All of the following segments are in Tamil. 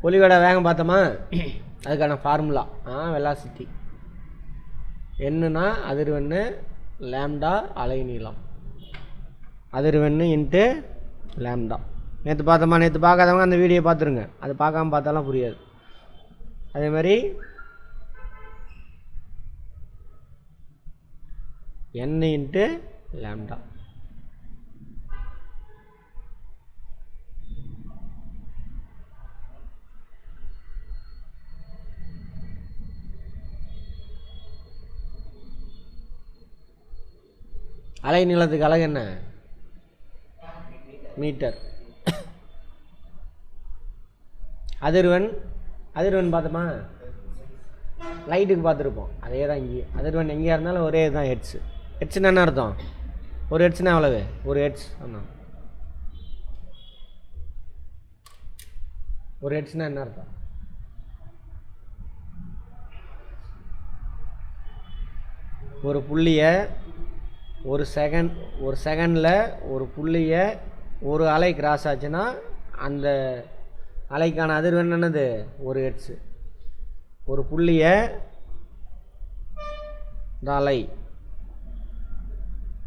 ஒளியோட வேகம் பார்த்தோமா, அதுக்கான ஃபார்முலா வெலாசிட்டி என்னன்னா அதிர்வெண் லேம்டா அலைநீளம், அதிர்வெண் இன்ட்டு லேம்டா. நேற்று பார்த்தோமா, நேற்று பார்க்காதவங்க அந்த வீடியோ பார்த்துருங்க, அது பார்க்காம பார்த்தாலும் புரியாது. அதே மாதிரி n இன்ட்டு லேம்டா. அலை நீளத்துக்கு அலகு என்ன? மீட்டர். அதிர்வெண் பார்த்தோமா, லைட்டுக்கு பார்த்துருப்போம், அதே தான் இங்கேயும். அதிர்வெண் எங்கேயா இருந்தாலும் ஒரே தான் ஹெட்ஸு. ஹெட்ஸ்னா என்ன அர்த்தம்? ஒரு ஹெட்ஸ்னா எவ்வளவு? ஒரு ஹெட்ஸ் ஆமாம். ஒரு ஹெட்ஸ்னா என்ன அர்த்தம்? ஒரு புள்ளியை ஒரு செகண்டில் ஒரு புள்ளியை ஒரு அலை கிராஸ் ஆச்சுன்னா அந்த அலைக்கான அதிர்வெண் என்னது? ஒரு ஹெட்ஸு. ஒரு புள்ளியை இந்த அலை,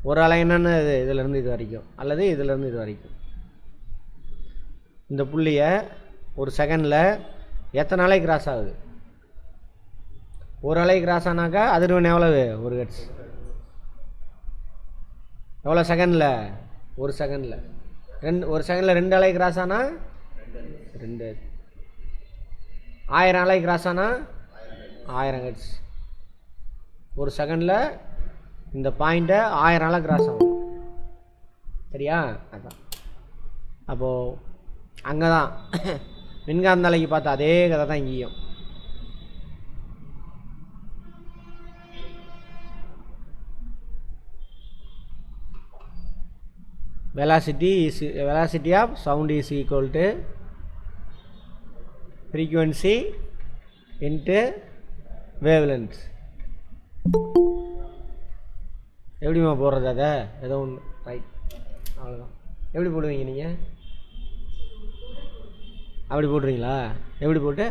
ஒரு அலை என்னென்ன இது, இதிலேருந்து இது வரைக்கும் அல்லது இதிலேருந்து இது வரைக்கும். இந்த புள்ளியை ஒரு செகண்டில் எத்தனை அலை கிராஸ் ஆகுது? ஒரு அலை கிராஸ் ஆனாக்கா அதிர்வெண் எவ்வளவு? ஒரு ஹெட்ஸ். எவ்வளோ செகண்டில்? ஒரு செகண்டில். ஒரு செகண்டில் 2 அலை கிராஸ் ஆனால் 2. 1000 அலை கிராஸ் ஆனால் 1000 ஹெட்ஸ். ஒரு செகண்டில் இந்த பாயிண்ட்டை 1000 அலை கிராஸ் ஆகும். சரியா? அதான். அப்போது அங்கே தான் மின்காந்த அலைக்கு பார்த்தா அதே கதை தான் இங்கேயும். velocity of sound is equal to frequency into wavelength. எப்படிமா போடுறது? அதை ஏதோ ஒன்று ரைட், அவ்வளோதான். எப்படி போடுவீங்க நீங்கள்? அப்படி போட்டுருவீங்களா? எப்படி போட்டு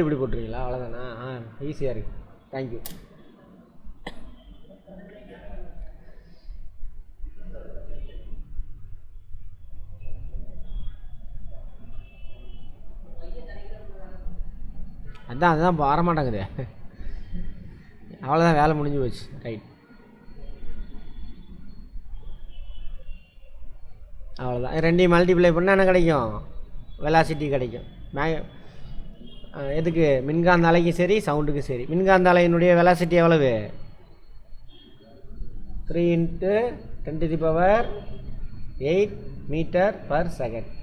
இப்படி போட்டுருவீங்களா? அவ்வளோதானா? ஈஸியாக இருக்குது. தேங்க்யூ. அதுதான் வரமாட்டாங்குது. அவ்வளோதான், வேலை முடிஞ்சு போச்சு. ரைட், அவ்வளோதான். ரெண்டையும் மல்டிப்ளை பண்ணால் என்ன கிடைக்கும்? வெலாசிட்டி கிடைக்கும். எதுக்கு? மின்காந்த அலைக்கும் சரி, சவுண்டுக்கும் சரி. மின்காந்த அலையினுடைய வெலாசிட்டி எவ்வளவு? 3 × 10⁸ மீட்டர்/செகண்ட்.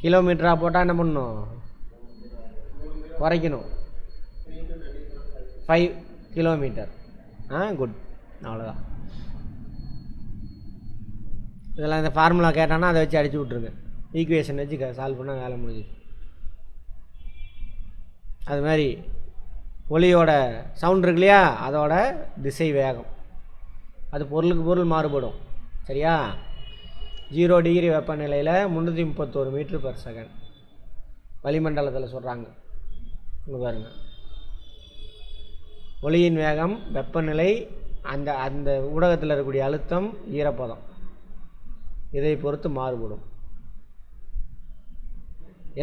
கிலோமீட்டராக போட்டால் என்ன பண்ணணும்? குறைக்கணும். 5 கிலோமீட்டர். குட், அவ்வளோதான். இதெல்லாம் இந்த ஃபார்முலா கேட்டானா அதை வச்சு அடிச்சு விட்ருங்க. ஈக்குவேஷன் வச்சு சால்வ் பண்ணால் வேலை முடிஞ்சு. அது மாதிரி ஒலியோட சவுண்ட் இருக்கு இல்லையா, அதோட திசை வேகம் அது பொருளுக்கு பொருள் மாறுபடும். சரியா? 0 டிகிரி வெப்பநிலையில் 331 மீட்டர்/செகண்ட் வளிமண்டலத்தில் சொல்கிறாங்க. இங்கே பாருங்க, ஒளியின் வேகம், வெப்பநிலை, அந்த அந்த ஊடகத்தில் இருக்கக்கூடிய அழுத்தம், ஈரப்பதம், இதை பொறுத்து மாறுபடும்.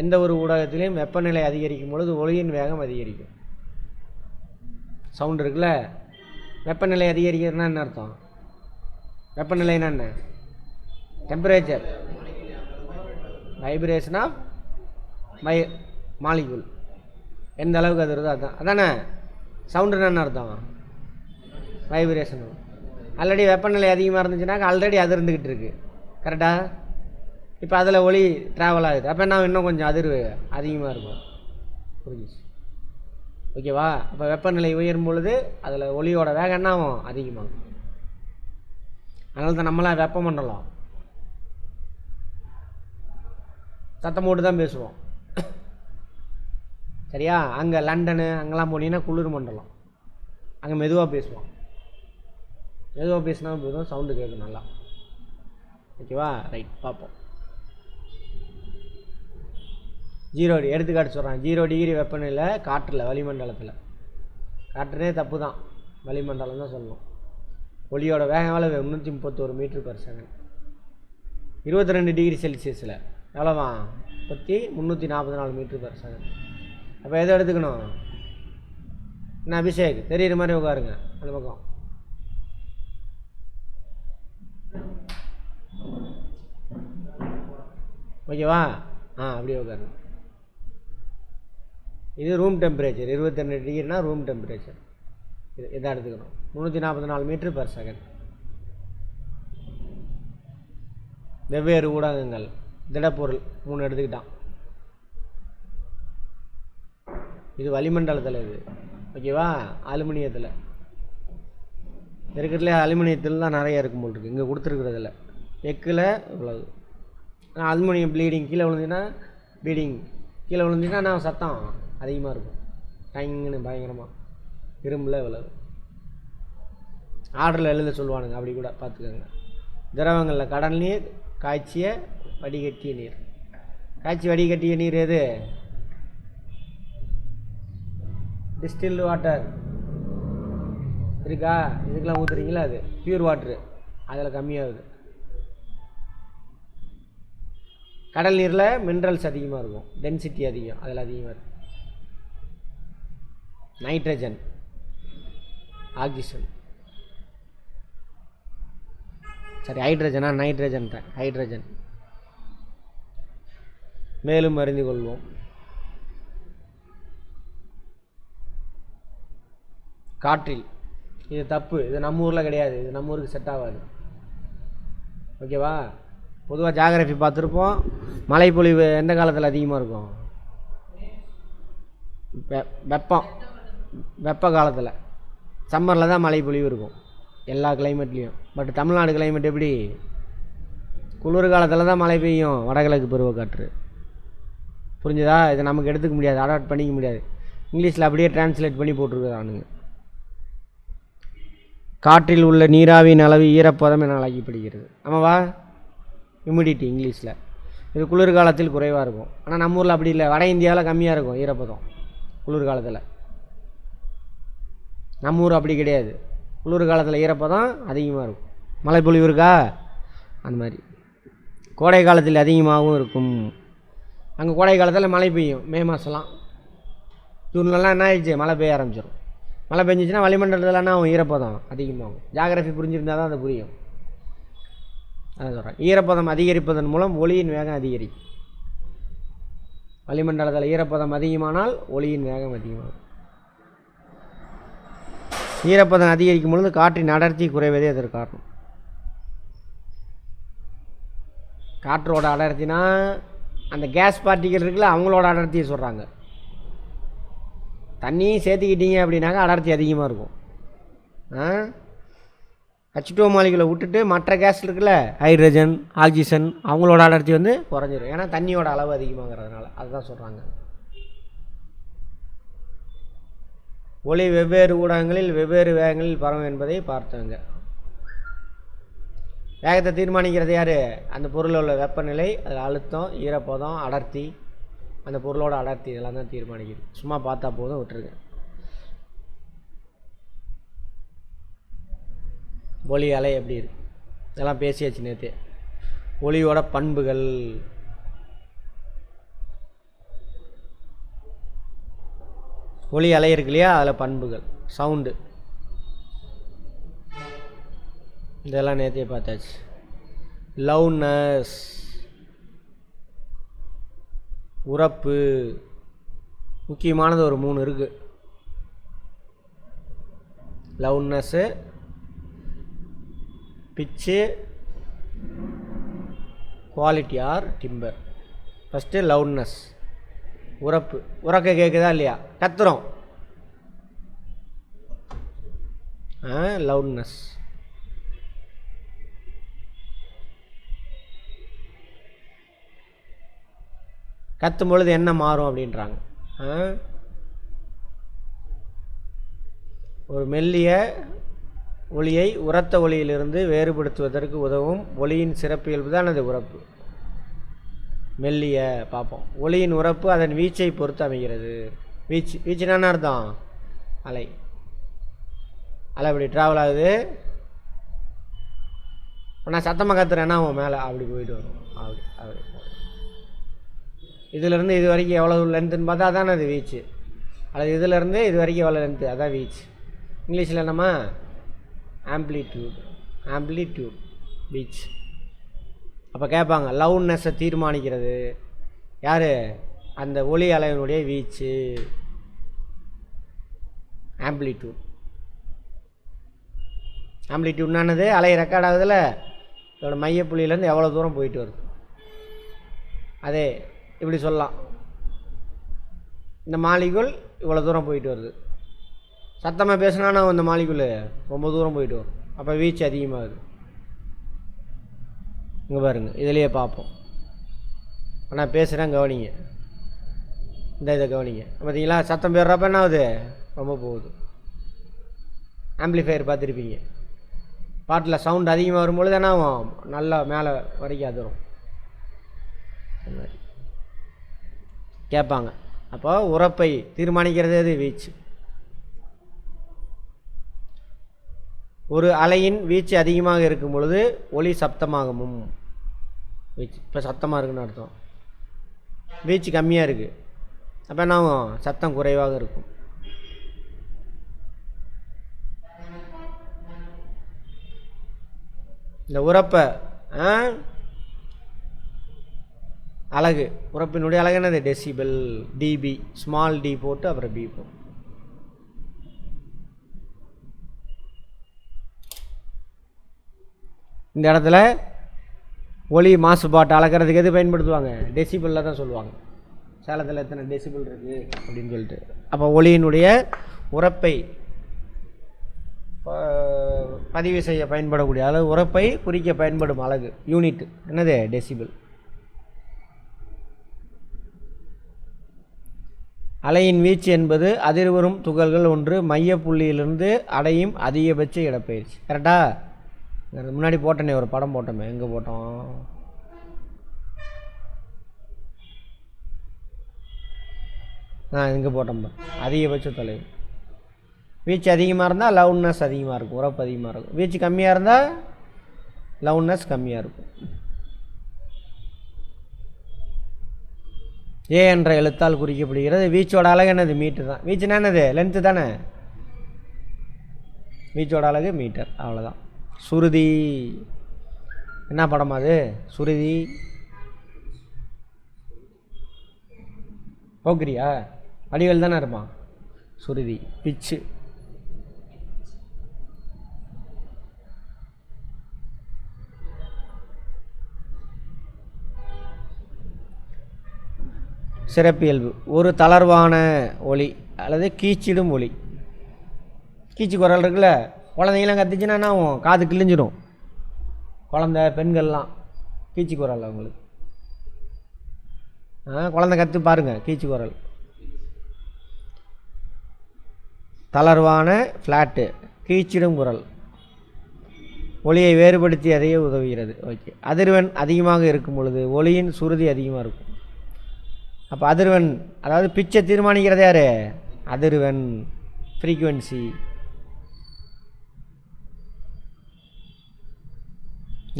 எந்த ஒரு ஊடகத்திலையும் வெப்பநிலை அதிகரிக்கும் பொழுது ஒளியின் வேகம் அதிகரிக்கும். சவுண்ட் இருக்குல்ல, வெப்பநிலை அதிகரிக்கிறதுனா என்ன அர்த்தம்? வெப்பநிலைன்னா என்ன? டெம்பரேச்சர், வைப்ரேஷன் ஆஃப் மாலிகுல் எந்த அளவுக்கு அது வருதோ அதுதான். அதானே சவுண்டுன்னு என்ன அர்த்தம்? வைப்ரேஷன். ஆல்ரெடி வெப்பநிலை அதிகமாக இருந்துச்சுனாக்கா ஆல்ரெடி அது இருந்துக்கிட்டு இருக்குது. கரெக்டாக? இப்போ அதில் ஒளி ட்ராவல் ஆகுது. அப்போ என்ன, இன்னும் கொஞ்சம் அதிர்வு அதிகமாக இருக்கும். புரிஞ்சிச்சு? ஓகேவா? அப்போ வெப்பநிலை உயரும் பொழுது அதில் ஒளியோட வேகம் என்ன ஆகும்? அதிகமாகும். அதனால தான் நம்மளாம் வெப்பமண்டலம், சத்தம் போட்டு தான் பேசுவோம். சரியா? அங்கே லண்டனு அங்கெல்லாம் போனீங்கன்னா குளிர் மண்டலம், அங்கே மெதுவாக பேசுவோம். மெதுவாக பேசினா போதும், சவுண்டு கேட்கும் நல்லா. ஓகேவா? ரைட், பார்ப்போம். 0 எடுத்துக்காட்டு சொல்கிறான். 0 டிகிரி வெப்பநிலை காற்றில், வளிமண்டலத்தில். காற்றுனே தப்பு தான், வளிமண்டலம் தான் சொல்லணும். ஒளியோட வேகம் எவ்வளவு? 331 மீட்டர்/செகண்ட். 22 டிகிரி செல்சியஸில் எவ்வளோவா? 344 மீட்டர்/செகண்ட். அப்போ எதை எடுத்துக்கணும்? என்ன அபிஷேக், தெரியுற மாதிரி உட்காருங்க அந்த பக்கம். ஓகேவா? அப்படியே உட்காருங்க. இது ரூம் டெம்பரேச்சர். 22 டிகிரினா ரூம் டெம்பரேச்சர். இதை எடுத்துக்கணும். 344 மீட்டர்/செகண்ட். வெவ்வேறு ஊடகங்கள், திடப்பொருள் 3 எடுத்துக்கிட்டான். இது வளிமண்டலத்தில். இது ஓகேவா? அலுமினியத்தில் இருக்கிறதுல அலுமினியத்தில் தான் நிறைய இருக்கும் போல் இருக்குது. இங்கே கொடுத்துருக்குறதில்ல. எக்கில் இவ்வளவு. அலுமினியம் ப்ளீடிங் கீழே விழுந்துச்சுன்னா, ப்ளீடிங் கீழே விழுந்துச்சுன்னா நான் சத்தம் அதிகமாக இருக்கும், டைங்குன்னு பயங்கரமாக. இரும்பில் இவ்வளவு. ஆர்டரில் எழுத சொல்லுவானுங்க, அப்படி கூட பார்த்துக்கோங்க. திரவங்களில் கடல் நீர், காய்ச்சிய வடிகட்டிய நீர். காய்ச்சி வடிகட்டிய நீர் எது? டிஸ்டில்டு வாட்டர் இருக்கா? இதுக்கெல்லாம் ஊற்றுறீங்களா? அது பியூர் வாட்ரு, அதில் கம்மியாகுது. கடல் நீரில் மினரல்ஸ் அதிகமாக இருக்கும், டென்சிட்டி அதிகம், அதில் அதிகமாக இருக்கும். நைட்ரஜன், ஆக்சிஜன், சரி ஹைட்ரஜனா? நைட்ரஜன் தான், ஹைட்ரஜன். மேலும் அறிந்து கொள்வோம். காற்றில், இது தப்பு, இது நம்ம ஊரில் கிடையாது, இது நம்ம ஊருக்கு செட் ஆகாது. ஓகேவா? பொதுவாக ஜாகிரபி பார்த்துருப்போம். மழைப்பொழிவு எந்த காலத்தில் அதிகமாக இருக்கும்? வெப்ப காலத்தில், சம்மரில் தான் மழைப்பொழிவு இருக்கும் எல்லா கிளைமேட்லேயும். பட் தமிழ்நாடு கிளைமேட் எப்படி? குளிர் காலத்தில் தான் மழை பெய்யும், வடகிழக்கு பருவக்காற்று. புரிஞ்சுதா? இதை நமக்கு எடுத்துக்க முடியாது, அடாப்ட் பண்ணிக்க முடியாது. இங்கிலீஷில் அப்படியே டிரான்ஸ்லேட் பண்ணி போட்டிருக்கிறானுங்க. காற்றில் உள்ள நீராவியின் அளவு ஈரப்பதம் என அழைக்கப்படுகிறது. ஆமாவா? ஹியூமிடிட்டி இங்கிலீஷில். இது குளிர்காலத்தில் குறைவாக இருக்கும். ஆனால் நம்ம ஊரில் அப்படி இல்லை, வட இந்தியாவில் கம்மியாக இருக்கும் ஈரப்பதம் குளிர்காலத்தில். நம்ம ஊர் அப்படி கிடையாது, குளிர்காலத்தில் ஈரப்பதம் அதிகமாக இருக்கும். மழைப்பொழிவு இருக்கா? அந்த மாதிரி. கோடை காலத்தில் அதிகமாகவும் இருக்கும். அங்கே கோடை காலத்தில் மழை பெய்யும், மே மாதம்லாம். ஜூன்லலாம் என்ன ஆயிடுச்சு? மழை பெய்ய ஆரம்பிச்சிடும். மழை பெஞ்சிச்சுன்னா வளிமண்டலத்தில் என்ன ஆகும்? ஈரப்பதம் அதிகமாகும். ஜாகிரபி புரிஞ்சிருந்தால் தான் அது புரியும். அதான் சொல்கிறேன். ஈரப்பதம் அதிகரிப்பதன் மூலம் ஒளியின் வேகம் அதிகரிக்கும். வளிமண்டலத்தில் ஈரப்பதம் அதிகமானால் ஒளியின் வேகம் அதிகமாகும். ஈரப்பதம் அதிகரிக்கும் பொழுது காற்றின் அடர்த்தி குறைவதே அதற்கு காரணம். காற்றோட அடர்த்தினா அந்த கேஸ் பார்ட்டிகள் இருக்குல்ல, அவங்களோட அடர்த்தியை சொல்கிறாங்க. தண்ணியும் சேர்த்துக்கிட்டீங்க அப்படின்னாக்கா அடர்த்தி அதிகமாக இருக்கும். H2O மாலிகுலை விட்டுட்டு மற்ற கேஸ் இருக்குல்ல, ஹைட்ரஜன், ஆக்சிஜன், அவங்களோட அடர்த்தி வந்து குறைஞ்சிரும். ஏன்னா தண்ணியோட அளவு அதிகமாகிறதுனால. அதுதான் சொல்கிறாங்க. ஒளி வெவ்வேறு ஊடகங்களில் வெவ்வேறு வேகங்களில் பரவும் என்பதை பார்த்தவங்க. வேகத்தை தீர்மானிக்கிறது யார்? அந்த பொருளில் உள்ள வெப்பநிலை, அதில் அழுத்தம், ஈரப்பதம், அடர்த்தி, அந்த பொருளோட அடர்த்தி, இதெல்லாம் தான் தீர்மானிக்குது. சும்மா பார்த்தா போதும், விட்டுருங்க. ஒளி அலை எப்படி இருக்கு? இதெல்லாம் பேசியாச்சு நேற்று. ஒளியோட பண்புகள். ஒளி அலை இருக்கு இல்லையா, அதில் பண்புகள். சவுண்டு, இதெல்லாம் நேற்றே பார்த்தாச்சு. லவுட்னஸ், உரப்பு, முக்கியமானது ஒரு 3 இருக்குது. Loudness, pitch, quality or timbre. First loudness, உரப்பு. உரக்க கேட்குதா இல்லையா? கத்துறோம். லவுட்னஸ். கத்தும் பொழுது என்ன மாறும் அப்படின்றாங்க. ஒரு மெல்லிய ஒளியை உரத்த ஒளியிலிருந்து வேறுபடுத்துவதற்கு உதவும் ஒளியின் சிறப்பியல்பு தான் அது உரப்பு. மெல்லிய பார்ப்போம். ஒளியின் உரப்பு அதன் வீச்சை பொறுத்து அமைகிறது. வீச்சுன்னா என்ன அர்த்தம்? அலை. அலை இப்படி ட்ராவல் ஆகுது. இப்போ நான் சத்தமாக கத்துறேன்னா அவன் மேலே அப்படி போயிட்டு வரும். அப்படி அப்படி இதிலேருந்து இது வரைக்கும் எவ்வளோ லென்த்துன்னு பார்த்தா அதானே அது வீச்சு. அல்லது இதிலேருந்து இது வரைக்கும் எவ்வளோ லென்த்து, அதான் வீச்சு. இங்கிலீஷில் என்னம்மா? Amplitude which. அப்போ கேட்பாங்க லவுட்னஸை தீர்மானிக்கிறது யார்? அந்த ஒளி அலையினுடைய வீச்சு, ஆம்ப்ளிடியூட். ஆம்ப்ளிடியூட்னானது அலை ரெக்கார்ட் ஆகுதுல்ல, இதோட மையப்புள்ளியிலேருந்து எவ்வளோ தூரம் போயிட்டு வருது. அதே இப்படி சொல்லலாம், இந்த மாலிகுல் இவ்வளோ தூரம் போயிட்டு வருது. சத்தமாக பேசினானா இந்த மாலிகுல் ரொம்ப தூரம் போயிட்டு வரும். அப்போ வீச்சு அதிகமாகுது. இங்கே பாருங்கள், இதிலையே பார்ப்போம். ஆனால் பேசுகிறேன், கவனிங்க. இதை கவனிங்க. பார்த்தீங்களா, சத்தம் போடுறப்ப என்ன ஆகுது? ரொம்ப போகுது. ஆம்ப்ளிஃபையர் பார்த்துருப்பீங்க. பாட்டில் சவுண்ட் அதிகமாக வரும்பொழுது என்ன ஆகும்? நல்லா மேலே வரைக்கும் அது வரும். அந்த மாதிரி கேட்பாங்க. அப்போ உரப்பை தீர்மானிக்கிறது அது வீச்சு. ஒரு அலையின் வீச்சு அதிகமாக இருக்கும் பொழுது ஒளி சப்தமாகவும், வீச்சு இப்போ சத்தமாக இருக்குன்னு அர்த்தம். வீச்சு கம்மியாக இருக்குது, அப்போ என்ன ஆகும்? சத்தம் குறைவாக இருக்கும். இந்த உரப்பை அலகு, உரப்பினுடைய அலகு என்னது? டெசிபல். டிபி, ஸ்மால் டி போட்டு அப்புறம் பி போட்டு. இந்த இடத்துல ஒளி மாசுபாட்டை அளக்கிறதுக்கு எது பயன்படுத்துவாங்க? டெசிபலில் தான் சொல்லுவாங்க. சேலத்தில் எத்தனை டெசிபல் இருக்குது அப்படின்னு சொல்லிட்டு. அப்போ ஒளியினுடைய உரப்பை பதிவு செய்ய பயன்படக்கூடிய அளவு, உரப்பை குறிக்க பயன்படும் அலகு, யூனிட் என்னது? டெசிபல். அலையின் வீச்சு என்பது அதிர்வரும் துகள்கள் ஒன்று மையப்புள்ளியிலிருந்து அடையும் அதிகபட்ச இடப்பெயர்ச்சி. கரெக்டா? முன்னாடி போட்டனே ஒரு படம் போட்டோமே, எங்கே போட்டோம்? இங்கே போட்டோம். அதிகபட்ச தொலைவு. வீச்சு அதிகமாக இருந்தால் லவுட்னஸ் அதிகமாக இருக்கும், உரப்பு அதிகமாக இருக்கும். வீச்சு கம்மியாக இருந்தால் லவுட்னஸ் கம்மியாக இருக்கும். ஏ என்ற எழுத்தால் குறிக்கப்படுகிறது. வீச்சோட அலகு என்னது? மீட்டர் தான். வீச்சுனா என்னது? லென்த்து தானே. வீச்சோட அலகு மீட்டர், அவ்வளோதான். சுருதி என்ன படம் அது? சுருதி போக்கிரியா? வடிவேல் தானே இருப்பான். சுருதி, பிச்சு. சிறப்பியல்பு. ஒரு தளர்வான ஒளி அல்லது கீச்சிடும் ஒளி. கீச்சு குரல் இருக்குல்ல, குழந்தைங்களாம் கத்திச்சுன்னா என்ன ஆகும்? காது கிழிஞ்சிடும். குழந்த பெண்கள்லாம் கீச்சு குரல் அவங்களுக்கு. குழந்தை கற்று பாருங்கள், கீச்சு குரல். தளர்வான ஃப்ளாட்டு, கீச்சிடும் குரல், ஒளியை வேறுபடுத்தி அறிய உதவுகிறது. ஓகே. அதிர்வெண் அதிகமாக இருக்கும் பொழுது ஒளியின் சுருதி அதிகமாக இருக்கும். அப்போ அதிர்வெண், அதாவது பிச்சை தீர்மானிக்கிறது யார்? அதிர்வெண், ஃப்ரீக்குவென்சி.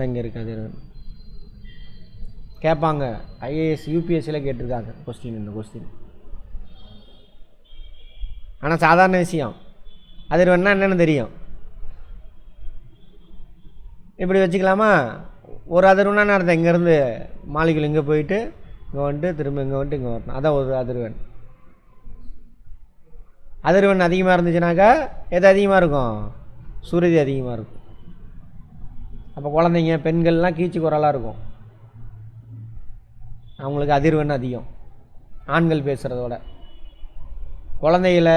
இங்கே இருக்குது அதிர்வெண். கேட்பாங்க, ஐஏஎஸ் யூபிஎஸ்சியில் கேட்டிருக்காங்க கொஸ்டின். இந்த கொஸ்டின் ஆனால் சாதாரண விஷயம். அதிர்வெண்ணா என்னென்னு தெரியும். இப்படி வச்சுக்கலாமா? ஒரு அதிர்வெண்ணா அர்த்தம், இங்கேருந்து மாலிகுல் இங்கே போயிட்டு இங்கே வந்துட்டு திரும்ப இங்கே வந்துட்டு இங்கே வரணும், அதான் ஒரு அதிர்வெண். அதிர்வெண் அதிகமாக இருந்துச்சுனாக்கா எது அதிகமாக இருக்கும்? சுருதி அதிகமாக இருக்கும். அப்போ குழந்தைங்க பெண்கள்லாம் கீச்சு குரலாக இருக்கும், அவங்களுக்கு அதிர்வெண் அதிகம் ஆண்கள் பேசுகிறதோட. குழந்தைகள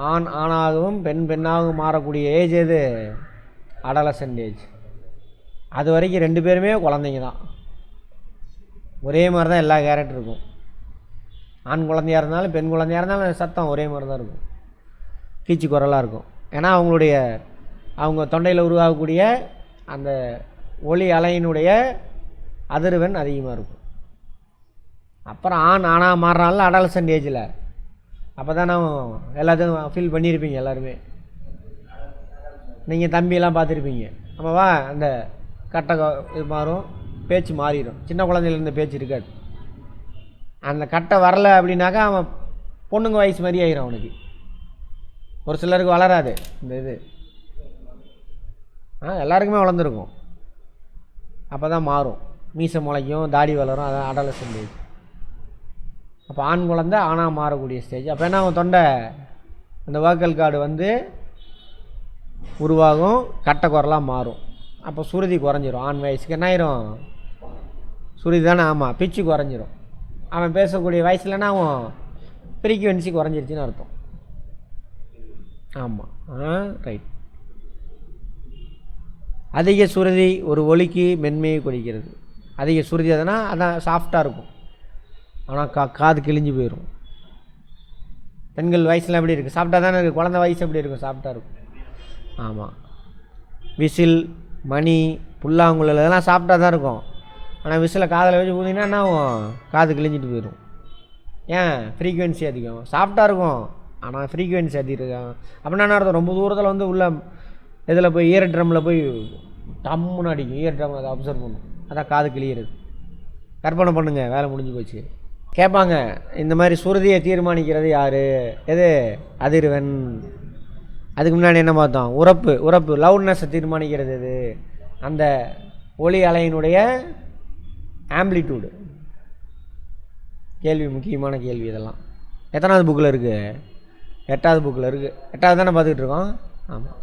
ஆண் ஆணாகவும் பெண் பெண்ணாகவும் மாறக்கூடிய ஏஜ் எது? Adolescent age. அது வரைக்கும் ரெண்டு பேருமே குழந்தைங்க தான். ஒரே மாதிரி தான் எல்லா கேரக்டர் இருக்கும். ஆண் குழந்தையாக இருந்தாலும் பெண் குழந்தையாக இருந்தாலும் சத்தம் ஒரே மாதிரி தான் இருக்கும், கீச்சு குரலாக இருக்கும். ஏன்னா அவங்க தொண்டையில் உருவாகக்கூடிய அந்த ஒளி அலையினுடைய அதிர்வெண் அதிகமாக இருக்கும். அப்புறம் ஆணாக மாறுறான்ல அடாலசன்ட் ஏஜில். அப்போ தான் நான் எல்லாத்தையும் ஃபீல் பண்ணியிருப்பீங்க எல்லாருமே. நீங்கள் தம்பியெல்லாம் பார்த்துருப்பீங்க. ஆமாவா? அந்த கட்டை இது மாறும், பேச்சு மாறிடும். சின்ன குழந்தையிலேருந்து பேச்சு இருக்காது. அந்த கட்டை வரலை அப்படின்னாக்கா அவன் பொண்ணுங்க வயசு மாதிரி ஆயிரும் அவனுக்கு. ஒரு சிலருக்கு வளராது இந்த இது. எல்லாருக்குமே வளர்ந்துருக்கும். அப்போ தான் மாறும். மீசை முளைக்கும், தாடி வளரும். அதான் அடாலசன்ட் ஏஜ். அப்போ ஆண் குழந்தை ஆணாக மாறக்கூடிய ஸ்டேஜ். அப்போ என்ன அவன் தொண்டை அந்த வாக்கல் கார்டு வந்து உருவாகும், கட்டை குரலாக மாறும். அப்போ சுருதி குறைஞ்சிரும். ஆண் வயசுக்கு என்ன ஆயிரும்? சுருதி தானே? ஆமாம், பிச்சு குறைஞ்சிரும். அவன் பேசக்கூடிய வயசுலன்னா அவன் ஃப்ரீக்குவென்சி குறைஞ்சிருச்சின்னு அர்த்தம். ஆமாம், ரைட். அதிக சுருதி ஒரு ஒலிக்கு மென்மையை கொடுக்கிறது. அதிக சுருதி அதுனா அதான் சாஃப்டாக இருக்கும். ஆனால் காது கிழிஞ்சு போயிடும். பெண்கள் வயசில் எப்படி இருக்குது? சாஃப்டாக தானே இருக்குது. குழந்தை வயசு எப்படி இருக்கும்? சாஃப்டாக இருக்கும். ஆமாம். விசில், மணி, புல்லாங்குழல் இதெல்லாம் சாஃப்டாக தான் இருக்கும். ஆனால் விசிலை காதில் வச்சு ஊதிங்கன்னா என்ன ஆகும்? காது கிழிஞ்சிட்டு போயிடும். ஏன்? ஃப்ரீக்குவென்சி அதிகம். சாஃப்டாக இருக்கும் ஆனால் ஃப்ரீக்குவென்சி அதிகம். அப்படின்னா என்ன அர்த்தம்? ரொம்ப தூரத்தில் வந்து உள்ள இதில் போய் இயர் ட்ரம்மில் போய் டம்முன்னு அடிக்கும். இயர் ட்ரம் அதை அப்சர்வ் பண்ணும். அதான் காது கிளியறது. கற்பனை பண்ணுங்கள், வேலை முடிஞ்சு போச்சு. கேட்பாங்க, இந்த மாதிரி சுருதியை தீர்மானிக்கிறது யார்? எது? அதிர்வெண். அதுக்கு முன்னாடி என்ன பார்த்தோம்? உரப்பு லவுட்னஸை தீர்மானிக்கிறது எது? அந்த ஒலி அலையினுடைய ஆம்ப்ளிடியூடு. கேள்வி, முக்கியமான கேள்வி. இதெல்லாம் எத்தனாவது புக்கில் இருக்குது? 8வது புக்கில் இருக்குது. 8வது தானே பார்த்துக்கிட்டு இருக்கோம். ஆமாம்.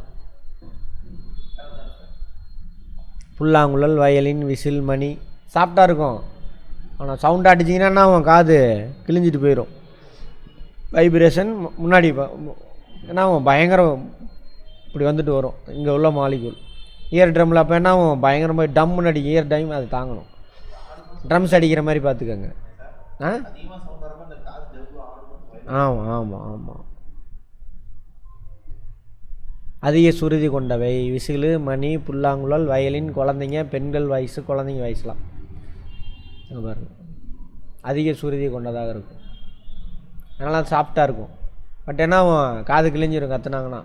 புல்லாங்குழல், வயலின், விசில், மணி சாஃப்டாக இருக்கும். ஆனால் சவுண்ட் அடிச்சிங்கன்னா அவன் காது கிழிஞ்சிட்டு போயிடும். வைப்ரேஷன் முன்னாடி ஏன்னா அவன் பயங்கரம் இப்படி வந்துட்டு வரும் இங்கே உள்ள மாலிகுல். இயர் ட்ரம்மில் அப்போ என்ன அவன் பயங்கரமாக டம்முன்னு அடிக்கும். இயர் டைம் அது தாங்கணும். ட்ரம்ஸ் அடிக்கிற மாதிரி பார்த்துக்கோங்க. ஆமாம் ஆமாம் ஆமாம். அதிக சுருதி கொண்டவை விசிலு, மணி, புல்லாங்குழல், வயலின், குழந்தைங்க, பெண்கள் வயசு, குழந்தைங்க வயசுலாம் பாருங்க அதிக சுருதி கொண்டதாக இருக்கும். அதனால் சாஃப்டாக இருக்கும். பட் என்ன காது கிழிஞ்சிரும் கற்றுனாங்கன்னா.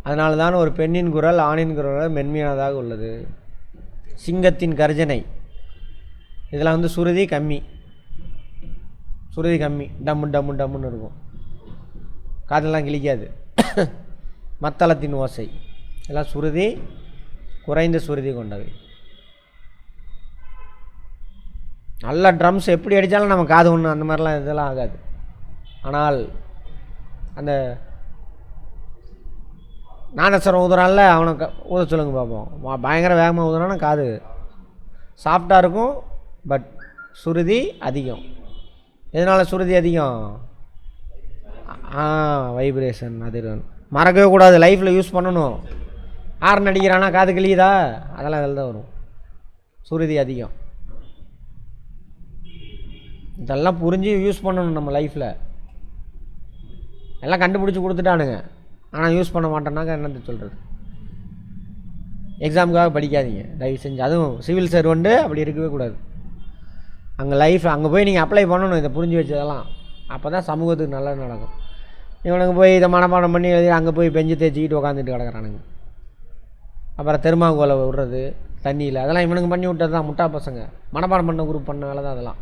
அதனால தான் ஒரு பெண்ணின் குரல் ஆணின் குரலை மென்மையானதாக உள்ளது. சிங்கத்தின் கர்ஜனை இதெல்லாம் வந்து சுருதி கம்மி. டம்மு டம்மு டம்முன்னு இருக்கும். காதெல்லாம் கிழிக்காது. மத்தளத்தின் ஓசை எல்லாம் சுருதி குறைந்த சுருதி கொண்டவை. நல்ல ட்ரம்ஸ் எப்படி அடித்தாலும் நம்ம காது ஒன்று அந்த மாதிரிலாம் இதெல்லாம் ஆகாது. ஆனால் அந்த நாதஸ்வரம் ஊதுறான்ல அவனை ஊத சொல்லுங்க பார்ப்போம். பயங்கர வேகமாக ஊதுறான்னா காது சாஃப்டாக இருக்கும். பட் சுருதி அதிகம். எதனால் சுருதி அதிகம்? வைப்ரேஷன் அதிர்வெண். மறக்கவே கூடாது, லைஃப்பில் யூஸ் பண்ணணும். ஹார்ன் அடிக்கிறானா காது கிழியுதா? அதெல்லாம் அதில் தான் வரும். சுருதி அதிகம். இதெல்லாம் புரிஞ்சு யூஸ் பண்ணணும் நம்ம லைஃப்பில். எல்லாம் கண்டுபிடிச்சி கொடுத்துட்டானுங்க, ஆனால் யூஸ் பண்ண மாட்டேன்னாக்கா என்னது சொல்கிறது? எக்ஸாமுக்காக படிக்காதீங்க தயவு செஞ்சு. அதுவும் சிவில் சர்வெண்ட்டு அப்படி இருக்கவே கூடாது. அங்கே லைஃப் அங்கே போய் நீங்கள் அப்ளை பண்ணணும் இதை புரிஞ்சு வச்சதெல்லாம். அப்போ தான் சமூகத்துக்கு நல்லது நடக்கும். இவனுக்கு போய் இதை மனப்பாடம் பண்ணி எழுதி அங்கே போய் பெஞ்சு தேய்ச்சிக்கிட்டு உட்காந்துட்டு கிடக்குறானுங்க. அப்புறம் தெருமாங்கோலை விடுறது தண்ணியில், அதெல்லாம் இவனுக்கு பண்ணி விட்டது தான். முட்டா பசங்க மனப்பாடம் பண்ண குரூப் பண்ண வேலை தான் அதெல்லாம்.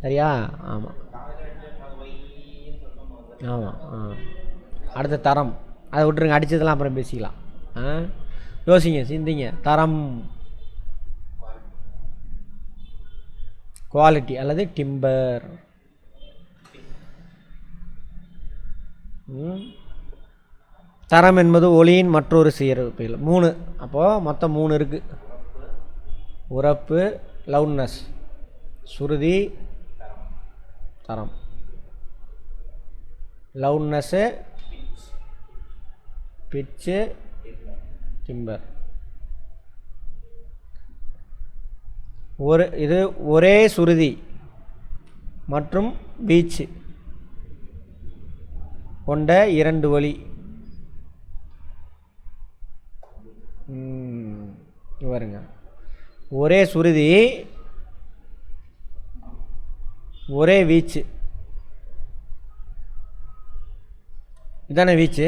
சரியா? ஆமாம் ஆமாம். அடுத்த தரம் அதை விட்டுருங்க, அடித்ததெல்லாம் அப்புறம் பேசிக்கலாம். யோசிங்க, சிந்திங்க. தரம் குவாலிட்டி அல்லது டிம்பர். தரம் என்பது ஒளியின் மற்றொரு சிறப்பியல். 3. அப்போது மொத்தம் 3 இருக்குது. உரப்பு, லவுட்னஸ், சுருதி, தரம். லவுட்னஸ்ஸு, பிட்சு, டிம்பர். இது ஒரே சுருதி மற்றும் பீச்சு கொண்ட 2 ஒலி. பாருங்க, ஒரே சுருதி ஒரே வீச்சு, இதானே வீச்சு?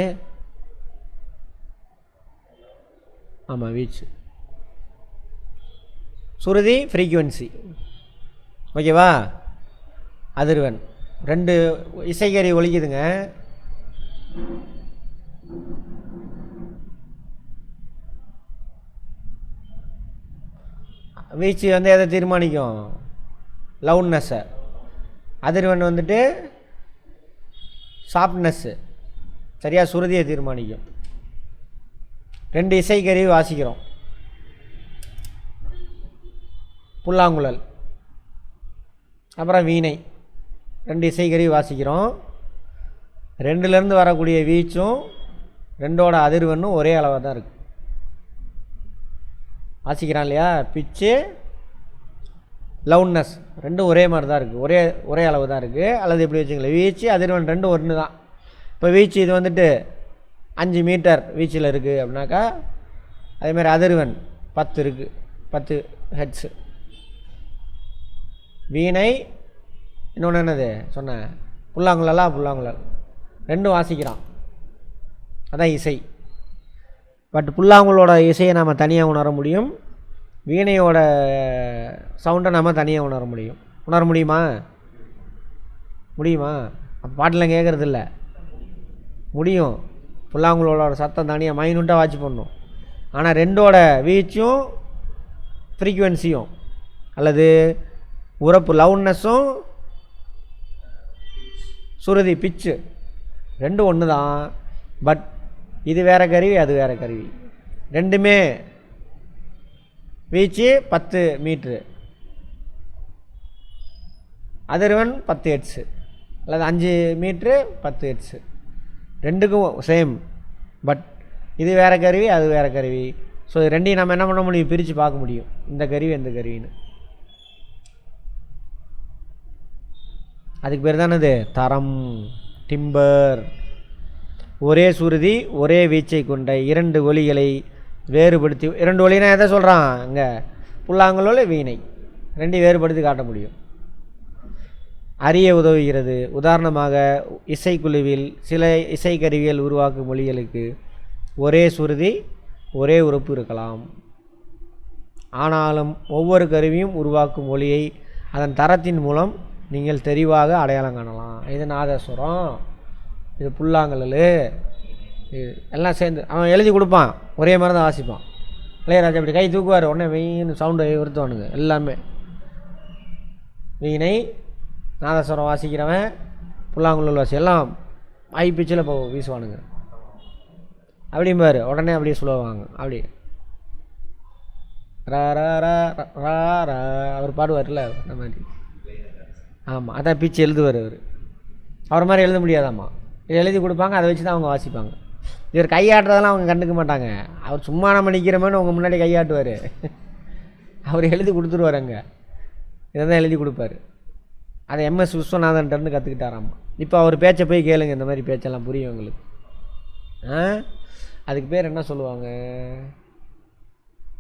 ஆமாம், வீச்சு. சுருதி ஃப்ரீக்குவென்சி, ஓகேவா? அதிர்வெண். ரெண்டு இசைக்கருவி ஒலிக்குதுங்க. வீச்சு வந்து எதை தீர்மானிக்கும்? லவுட்னஸ்ஸை. அதிர்வெண் வந்துட்டு சாஃப்ட்னஸ்ஸு, சரியா? சுருதியை தீர்மானிக்கும். ரெண்டு இசைக்கருவி வாசிக்கிறோம். புல்லாங்குழல் அப்புறம் வீணை, ரெண்டு இசைக்கருவி வாசிக்கிறோம். ரெண்டுலேருந்து வரக்கூடிய வீச்சும் ரெண்டோட அதிர்வெண்ணும் ஒரே அளவாக தான் இருக்குது. வாசிக்கிறான் இல்லையா? பிச்சு லவுட்னஸ் ரெண்டும் ஒரே மாதிரி தான் இருக்குது, ஒரே அளவு தான் இருக்குது. அல்லது எப்படி வச்சுங்களேன், வீச்சு அதிர்வெண் ரெண்டும் ஒன்று தான். இப்போ வீச்சு இது வந்துட்டு 5 மீட்டர் வீச்சில் இருக்குது அப்படின்னாக்கா, அதேமாதிரி அதிர்வெண் 10 இருக்குது, 10 ஹெர்ட்ஸு. வீணை இன்னொன்று என்னது சொன்னேன், புல்லாங்குழல் ரெண்டும் வாசிக்கிறான், அதான் இசை. பட் புல்லாங்குழலோட இசையை நாம் தனியாக உணர முடியும், வீணையோட சவுண்டை நாம் தனியாக உணர முடியுமா? அப்போ பாட்டெலாம் கேட்குறதில்ல, முடியும். புல்லாங்குழலோட சத்தம் தனியாக மைனூட்டாக வாட்ச் பண்ணணும். ஆனால் ரெண்டோட வீச்சும் ஃப்ரீக்குவென்சியும் அல்லது உரப்பு லவுட்னஸும் சுருதி பிச்சு ரெண்டும் ஒன்று தான். பட் இது வேறு கருவி, அது வேறு கருவி. ரெண்டுமே வீச்சு 10 மீட்ரு, அதிர்வெண் 10 ஹெர்ட்ஸு அல்லது 5 மீட்ரு 10 ஹெர்ட்ஸு. ரெண்டுக்கும் சேம். பட் இது வேறு கருவி, அது வேறு கருவி. ஸோ ரெண்டையும் நம்ம என்ன பண்ண முடியும்? பிரித்து பார்க்க முடியும், இந்த கருவி எந்த கருவின்னு. அதுக்கு பேர் தானே இது தரம், டிம்பர். ஒரே சுருதி ஒரே வீச்சை கொண்ட 2 ஒலிகளை வேறுபடுத்தி, 2 ஒலினா எதை சொல்கிறான் இங்கே? புல்லாங்குழல், வீணை, ரெண்டையும் வேறுபடுத்தி காட்ட முடியும், அறிய உதவுகிறது. உதாரணமாக இசைக்குழுவில் சில இசைக்கருவிகள் உருவாக்கும் மொழிகளுக்கு ஒரே சுருதி ஒரே உறுப்பு இருக்கலாம். ஆனாலும் ஒவ்வொரு கருவியும் உருவாக்கும் மொழியை அதன் தரத்தின் மூலம் நீங்கள் தெளிவாக அடையாளம் காணலாம். இது நாதஸ்வரம், இது புல்லாங்குழல், இது எல்லாம் சேர்ந்து அவன் எழுதி கொடுப்பான், ஒரே மாதிரி தான் வாசிப்பான். இளையராஜா அப்படி கை தூக்குவார், உடனே வெயின்னு சவுண்டை உறுத்துவானுங்க எல்லாமே. வீணை நாதஸ்வரம் வாசிக்கிறவன், புல்லாங்குழல் வாசி எல்லாம் ஹை பிச்சில் வீசுவானுங்க. அப்படிம்பாரு, உடனே அப்படியே சொல்லுவாங்க. அப்படி அவர் பாடுவார்ல அந்த மாதிரி. ஆமாம், அதான் பிச்சு எழுதுவார் அவர். அவர் மாதிரி எழுத முடியாதாம்மா, இது எழுதி கொடுப்பாங்க, அதை வச்சு தான் அவங்க வாசிப்பாங்க. இவர் கையாட்டுறதெல்லாம் அவங்க கண்டுக்க மாட்டாங்க. அவர் சும்மா நம்ம நிற்கிறோமேனு உங்கள் முன்னாடி கையாட்டுவார், அவர் எழுதி கொடுத்துருவார். அங்கே இதை தான் எழுதி கொடுப்பார். அதை MS விஸ்வநாதன்ட்டு கற்றுக்கிட்டாராம்மா. இப்போ அவர் பேச்சை போய் கேளுங்க, இந்த மாதிரி பேச்செல்லாம் புரியும் உங்களுக்கு. அதுக்கு பேர் என்ன சொல்லுவாங்க?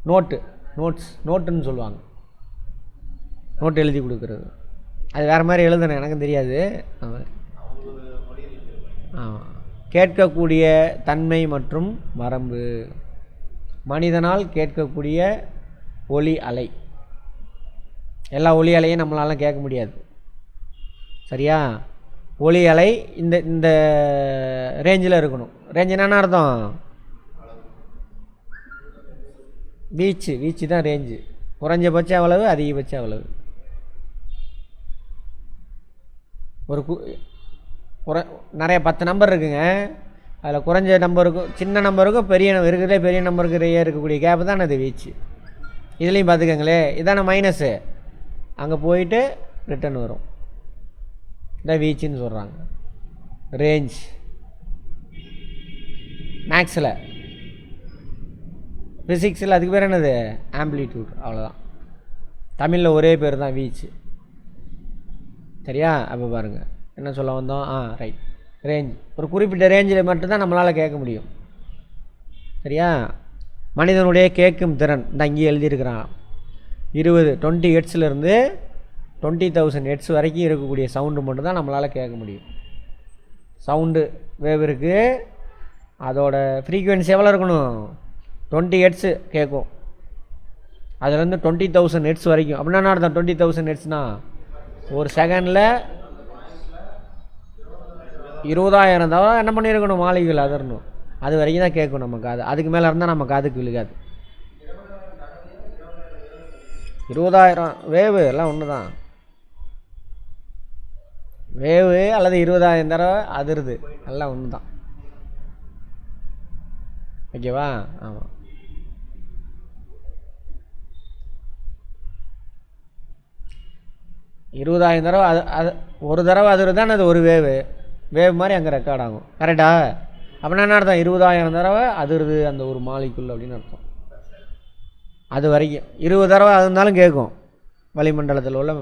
நோட்டுன்னு சொல்லுவாங்க. நோட்டு எழுதி கொடுக்குறது. அது வேறு மாதிரி எழுதணும், எனக்கும் தெரியாது. ஆமாம். கேட்கக்கூடிய தன்மை மற்றும் வரம்பு. மனிதனால் கேட்கக்கூடிய ஒலி அலை, எல்லா ஒலி அலையும் நம்மளால கேட்க முடியாது, சரியா? ஒலி அலை இந்த ரேஞ்சில் இருக்கணும். ரேஞ்ச் என்னென்ன அர்த்தம்? வீச்சு தான் ரேஞ்சு. குறைஞ்சபட்சம் எவ்வளவு, அதிகபட்சம் எவ்வளவு. நிறைய 10 நம்பர் இருக்குங்க. அதில் குறைஞ்ச நம்பருக்கும் சின்ன நம்பருக்கும் பெரிய நம்பருக்கு இருக்கக்கூடிய கேப்பு தான் அது வீச்சு. இதுலேயும் பார்த்துக்கங்களே, இதான மைனஸு, அங்கே போயிட்டு ரிட்டன் வரும், இதான் வீச்சுன்னு சொல்கிறாங்க. ரேஞ்ச் மேக்ஸில், ஃபிசிக்ஸில் அதுக்கு பேர் என்னது? ஆம்ப்ளிடியூட். அவ்வளோதான். தமிழில் ஒரே பேர் தான், வீச்சு. சரியா? அப்போ பாருங்கள் என்ன சொல்ல வந்தோம். ரைட். ரேஞ்ச் ஒரு குறிப்பிட்ட ரேஞ்சில் மட்டும்தான் நம்மளால் கேட்க முடியும், சரியா? மனிதனுடைய கேட்கும் திறன் இந்த அங்கேயே எழுதியிருக்கிறான். 20 ஹெர்ட்ஸ்லேருந்து 20,000 ஹெர்ட்ஸ் வரைக்கும் இருக்கக்கூடிய சவுண்டு மட்டும்தான் நம்மளால் கேட்க முடியும். சவுண்டு வேவ் இருக்குது, அதோட ஃப்ரீக்குவென்சி எவ்வளோ இருக்கணும்? 20 ஹெர்ட்ஸு கேட்கும். அதுலேருந்து 20,000 ஹெர்ட்ஸ் வரைக்கும். அப்படின்னா என்ன அர்த்தம்? 20,000 ஹெர்ட்ஸ்னால் ஒரு செகண்டில் 20,000 தவிர என்ன பண்ணியிருக்கணும்? மாலிகுல் அதிரணும். அது வரைக்கும் தான் கேட்கும் நம்ம காது. அதுக்கு மேலே இருந்தால் நம்ம காதுக்கு விழுகாது. 20,000 வேவு எல்லாம் ஒன்று தான். வேவு அல்லது 20,000 தடவை அதிருது எல்லாம் ஒன்று தான். ஓகேவா? ஆமாம். தடவை அது ஒரு தடவை அதிருதான் அது ஒரு வேவ் மாதிரி அங்கே ரெக்கார்ட் ஆகும். கரெக்டா? அப்படின்னா என்ன அர்த்தம்? 20,000 தடவை அதிருது அந்த ஒரு மாலிகுல் அப்படின்னு அர்த்தம். அது வரைக்கும் 20 தடவை அது இருந்தாலும் கேட்கும். வளிமண்டலத்தில் உள்ள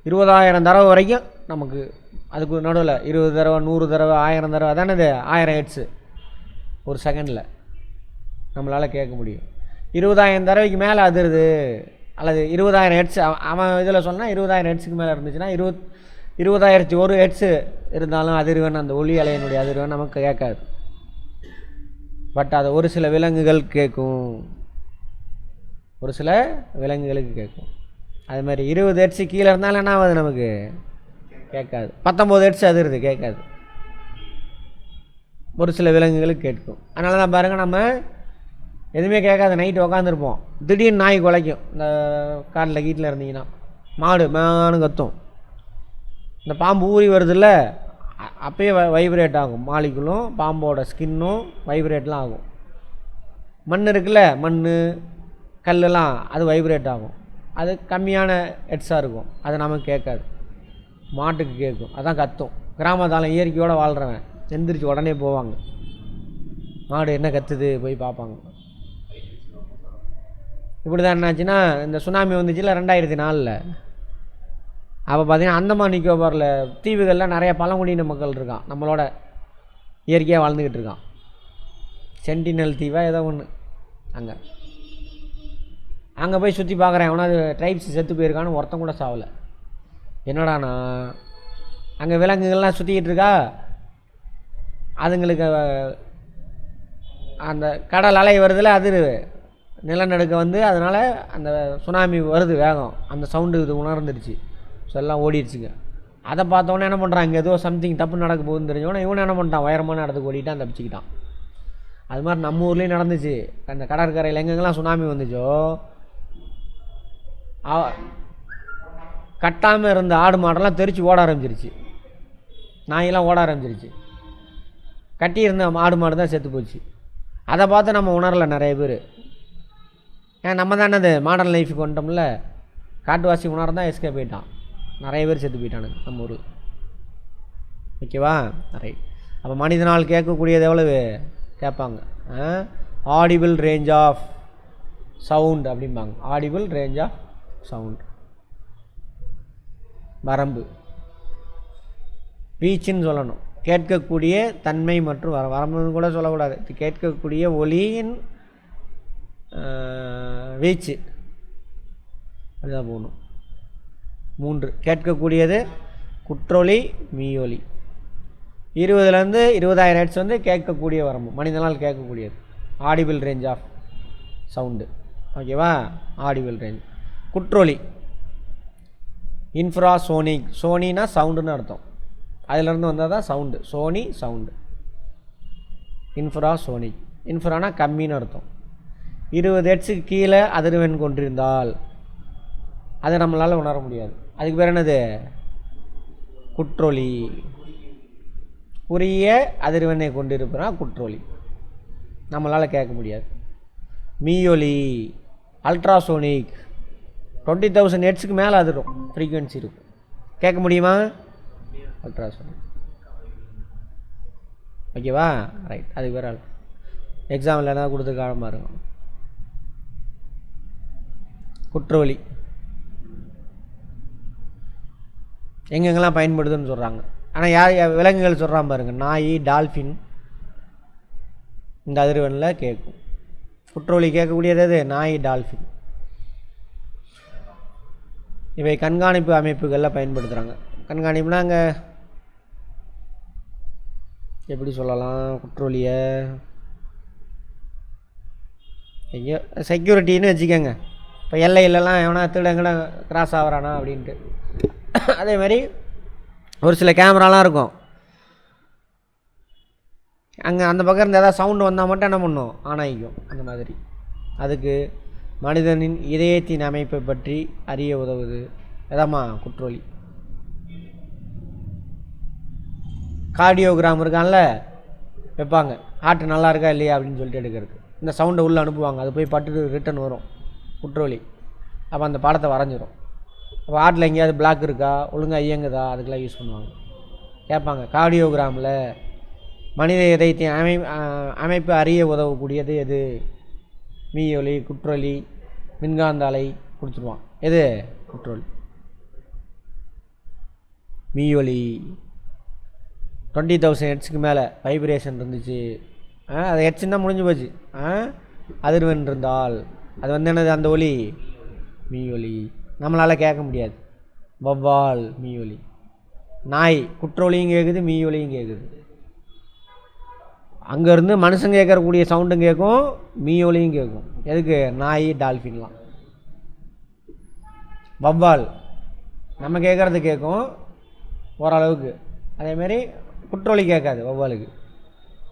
20,000 தடவை வரைக்கும் நமக்கு அதுக்கு நடுவில் 20 தடவை 100 தடவை 1000 தடவை அதானே இது 1000 ஹெர்ட்ஸு ஒரு செகண்டில் நம்மளால் கேட்க முடியும். 20,000 தடவைக்கு மேலே அதிருது அல்லது 20,000 ஹெர்ட்ஸ் அவன் இதில் சொன்னால் 20,000 ஹெர்ட்ஸுக்கு மேலே இருந்துச்சுன்னா 20,001 ஹெர்ட்ஸு இருந்தாலும் அதிர்வெண் அந்த ஒலி அலையினுடைய அதிர்வெண் நமக்கு கேட்காது. பட் அதை ஒரு சில விலங்குகள் கேட்கும், ஒரு சில விலங்குகளுக்கு கேட்கும். அது மாதிரி 20 ஹெர்ட்ஸு கீழே இருந்தாலும் என்ன ஆகுது? நமக்கு கேட்காது. 19 ஹெர்ட்ஸ் அதிருது, கேட்காது. ஒரு சில விலங்குகளுக்கு கேட்கும். அதனால தான் பாருங்கள், நம்ம எதுவுமே கேட்காது நைட்டு உக்காந்துருப்போம், திடீர்னு நாய் குலைக்கும். இந்த காட்டில் கீட்டில் இருந்தீங்கன்னா மாடு மேனு கத்தும். இந்த பாம்பு ஊறி வருதில்ல, அப்பயே வைப்ரேட் ஆகும். மாலிகுலும் பாம்போட ஸ்கின்னும் வைப்ரேட்லாம் ஆகும். மண் இருக்குல்ல, மண் கல்லெல்லாம் அது வைப்ரேட் ஆகும். அது கம்மியான ஹெட்ஸாக இருக்கும், அது நமக்கு கேட்காது. மாட்டுக்கு கேட்கும், அதான் கத்தும். கிராமத்தால் இயற்கையோடு வாழ்கிறவன் எந்திரிச்சு உடனே போவாங்க, மாடு என்ன கத்துது போய் பார்ப்பாங்க. இப்படி தான் என்னாச்சுன்னா, இந்த சுனாமி வந்துச்சுல 2004. அப்போ பார்த்தீங்கன்னா அந்தமான் நிக்கோபாரில் தீவுகளில் நிறைய பழங்குடியின மக்கள் இருக்கான், நம்மளோட இயற்கையாக வாழ்ந்துக்கிட்டு இருக்கான். சென்டினல் தீவா ஏதோ ஒன்று. அங்கே போய் சுற்றி பார்க்குறேன், எவனாவது ட்ரைப்ஸ் செத்து போயிருக்கான்னு ஒருத்தன் கூட சாவலை. என்னடாண்ணா, அங்கே விலங்குகள்லாம் சுற்றிக்கிட்டு இருக்கா, அதுங்களுக்கு அந்த கடல் அலை வருதில்ல, அது நிலநடுக்க வந்து அதனால் அந்த சுனாமி வருது வேகம், அந்த சவுண்டு இது உணர்ந்துருச்சு. ஸோ எல்லாம் ஓடிடுச்சுங்க. அதை பார்த்தோன்னே என்ன பண்ணுறான், இங்கே ஏதோ சம்திங் தப்பு நடக்க போகுதுன்னு தெரிஞ்சோன்னே இவனை என்ன பண்ணிட்டான், உயரமான இடத்துக்கு ஓடிட்டான், தப்பிச்சுக்கிட்டான். அது மாதிரி நம்ம ஊர்லேயும் நடந்துச்சு. அந்த கடற்கரையில் எங்கெங்கெல்லாம் சுனாமி வந்துச்சோ, கட்டாமல் இருந்த ஆடு மாடெல்லாம் தெரிச்சு ஓட ஆரம்பிச்சிருச்சு, நாயெல்லாம் ஓட ஆரம்பிச்சிருச்சு. கட்டி இருந்த ஆடு மாடு தான் செத்து போச்சு. அதை பார்த்து நம்ம உணரலை நிறைய பேர். ஏன் நம்ம தானே அது மாடர்ன் லைஃபுக்கு வந்துட்டோம்ல, காட்டுவாசி உணர்ந்தான் எஸ்கே போயிட்டான். நிறைய பேர் செத்து போயிட்டானுங்க நம்ம ஊரில். ஓகேவா? ரைட். அப்போ மனிதனால் கேட்கக்கூடியது எவ்வளவு கேட்பாங்க? ஆடிபிள் ரேஞ்ச் ஆஃப் சவுண்ட் அப்படிம்பாங்க. ஆடிபிள் ரேஞ்ச் ஆஃப் சவுண்ட், வரம்பு, வீச்சுன்னு சொல்லணும். கேட்கக்கூடிய தன்மை மற்றும் வரம்புன்னு கூட சொல்லக்கூடாது, கேட்கக்கூடிய ஒலியின் வீச்சு அதுதான் போகணும். 3 கேட்கக்கூடியது குற்றொலி, மீயொலி. 20லேருந்து 20,000 ஹெர்ட்ஸ் வந்து கேட்கக்கூடிய வரம்பு, மனிதனால் கேட்கக்கூடியது, ஆடிபிள் ரேஞ்ச் ஆஃப் சவுண்டு. ஓகேவா? Audible range. குற்றொலி இன்ஃப்ராசோனிக், சோனினா சவுண்டுன்னு அர்த்தம், அதிலேருந்து வந்தால் தான் சவுண்டு. சோனி சவுண்டு. இன்ஃப்ராசோனிக், இன்ஃப்ரானா கம்மின்னு அர்த்தம். 20 ஹெர்ட்ஸுக்கு கீழே அதிர்வெண் கொண்டிருந்தால் அதை நம்மளால் உணர முடியாது. அதுக்கு பேர் என்னது? குற்றொலி. குறுகிய அதிர்வெண்ணை கொண்டிருப்பதுனா குற்றொலி, நம்மளால் கேட்க முடியாது. மீயொலி அல்ட்ராசோனிக், 20,000 ஹெர்ட்ஸுக்கு மேலே அதிரும், ஃப்ரீக்குவென்சி இருக்கும், கேட்க முடியுமா? அல்ட்ராசோனிக். ஓகேவா? ரைட். அதுக்கு பேர் எக்ஸாம்பிள் என்ன கொடுத்துருக்காங்க பாருங்க. குற்றொலி எங்கெங்கெல்லாம் பயன்படுதுன்னு சொல்கிறாங்க. ஆனால் யார் விலங்குகள் சொல்கிறான் பாருங்கள், நாய், டால்ஃபின் இந்த அதிர்வெண்ணில் கேட்கும். குற்றொலி கேட்கக்கூடியது எது? நாய், டால்ஃபின். இவை கண்காணிப்பு அமைப்புகளில் பயன்படுத்துகிறாங்க. கண்காணிப்புனா அங்கே எப்படி சொல்லலாம், குற்றவாளியை ஐயோ செக்யூரிட்டின்னு வச்சுக்கோங்க. இப்போ எல்லையிலலாம் எவனா திருடங்கட கிராஸ் ஆகிறானா அப்படின்ட்டு. அதேமாதிரி ஒரு சில கேமராலாம் இருக்கும், அங்கே அந்த பக்கம் இருந்து எதாவது சவுண்டு வந்தால் மட்டும் என்ன பண்ணும், ஆன் ஆகிக்கும். அந்த மாதிரி அதுக்கு மனிதனின் இதயத்தின் அமைப்பை பற்றி அறிய உதவுது. எதாம்மா குற்றவாளி. கார்டியோகிராம் இருக்கான்ல வைப்பாங்க, ஹார்ட் நல்லா இருக்கா இல்லையா அப்படின்னு சொல்லிட்டு எடுக்கிறது. இந்த சவுண்டை உள்ளே அனுப்புவாங்க, அது போய் பட்டுட்டு ரிட்டன் வரும் குற்றவாளி. அப்போ அந்த படத்தை வரைஞ்சிரும். அப்போ ஹார்ட்டில் எங்கேயாவது பிளாக் இருக்கா, ஒழுங்காக இயங்குதா, அதுக்கெல்லாம் யூஸ் பண்ணுவாங்க. கேட்பாங்க கார்டியோகிராமில் மனித இதயத்தின் அமைப்பு அறிய உதவக்கூடியது எது? மீயொலி, குற்றொலி, மின்காந்த அலை கொடுத்துருவான். எது? குற்றொலி. மீயொலி 20,000 ஹெட்ஸுக்கு மேலே வைப்ரேஷன் இருந்துச்சு, அது ஹெட்ஸுன்னா முடிஞ்சு போச்சு. அதிர்வெண் இருந்தால் அது வந்து என்னது, அந்த ஒலி மீயொலி. நம்மளால் கேட்க முடியாது. வவ்வால் மீயொலி. நாய் குற்றொலியும் கேட்குது, மீயொலியும் கேட்குது. அங்கேருந்து மனுஷங்க கேட்கக்கூடிய சவுண்டும் கேட்கும், மீயொலியும் கேட்கும். எதுக்கு? நாய், டால்ஃபின்லாம். வவ்வால் நம்ம கேட்குறது கேட்கும் ஓரளவுக்கு. அதேமாரி குற்றொலி கேட்காது வவ்வாலுக்கு,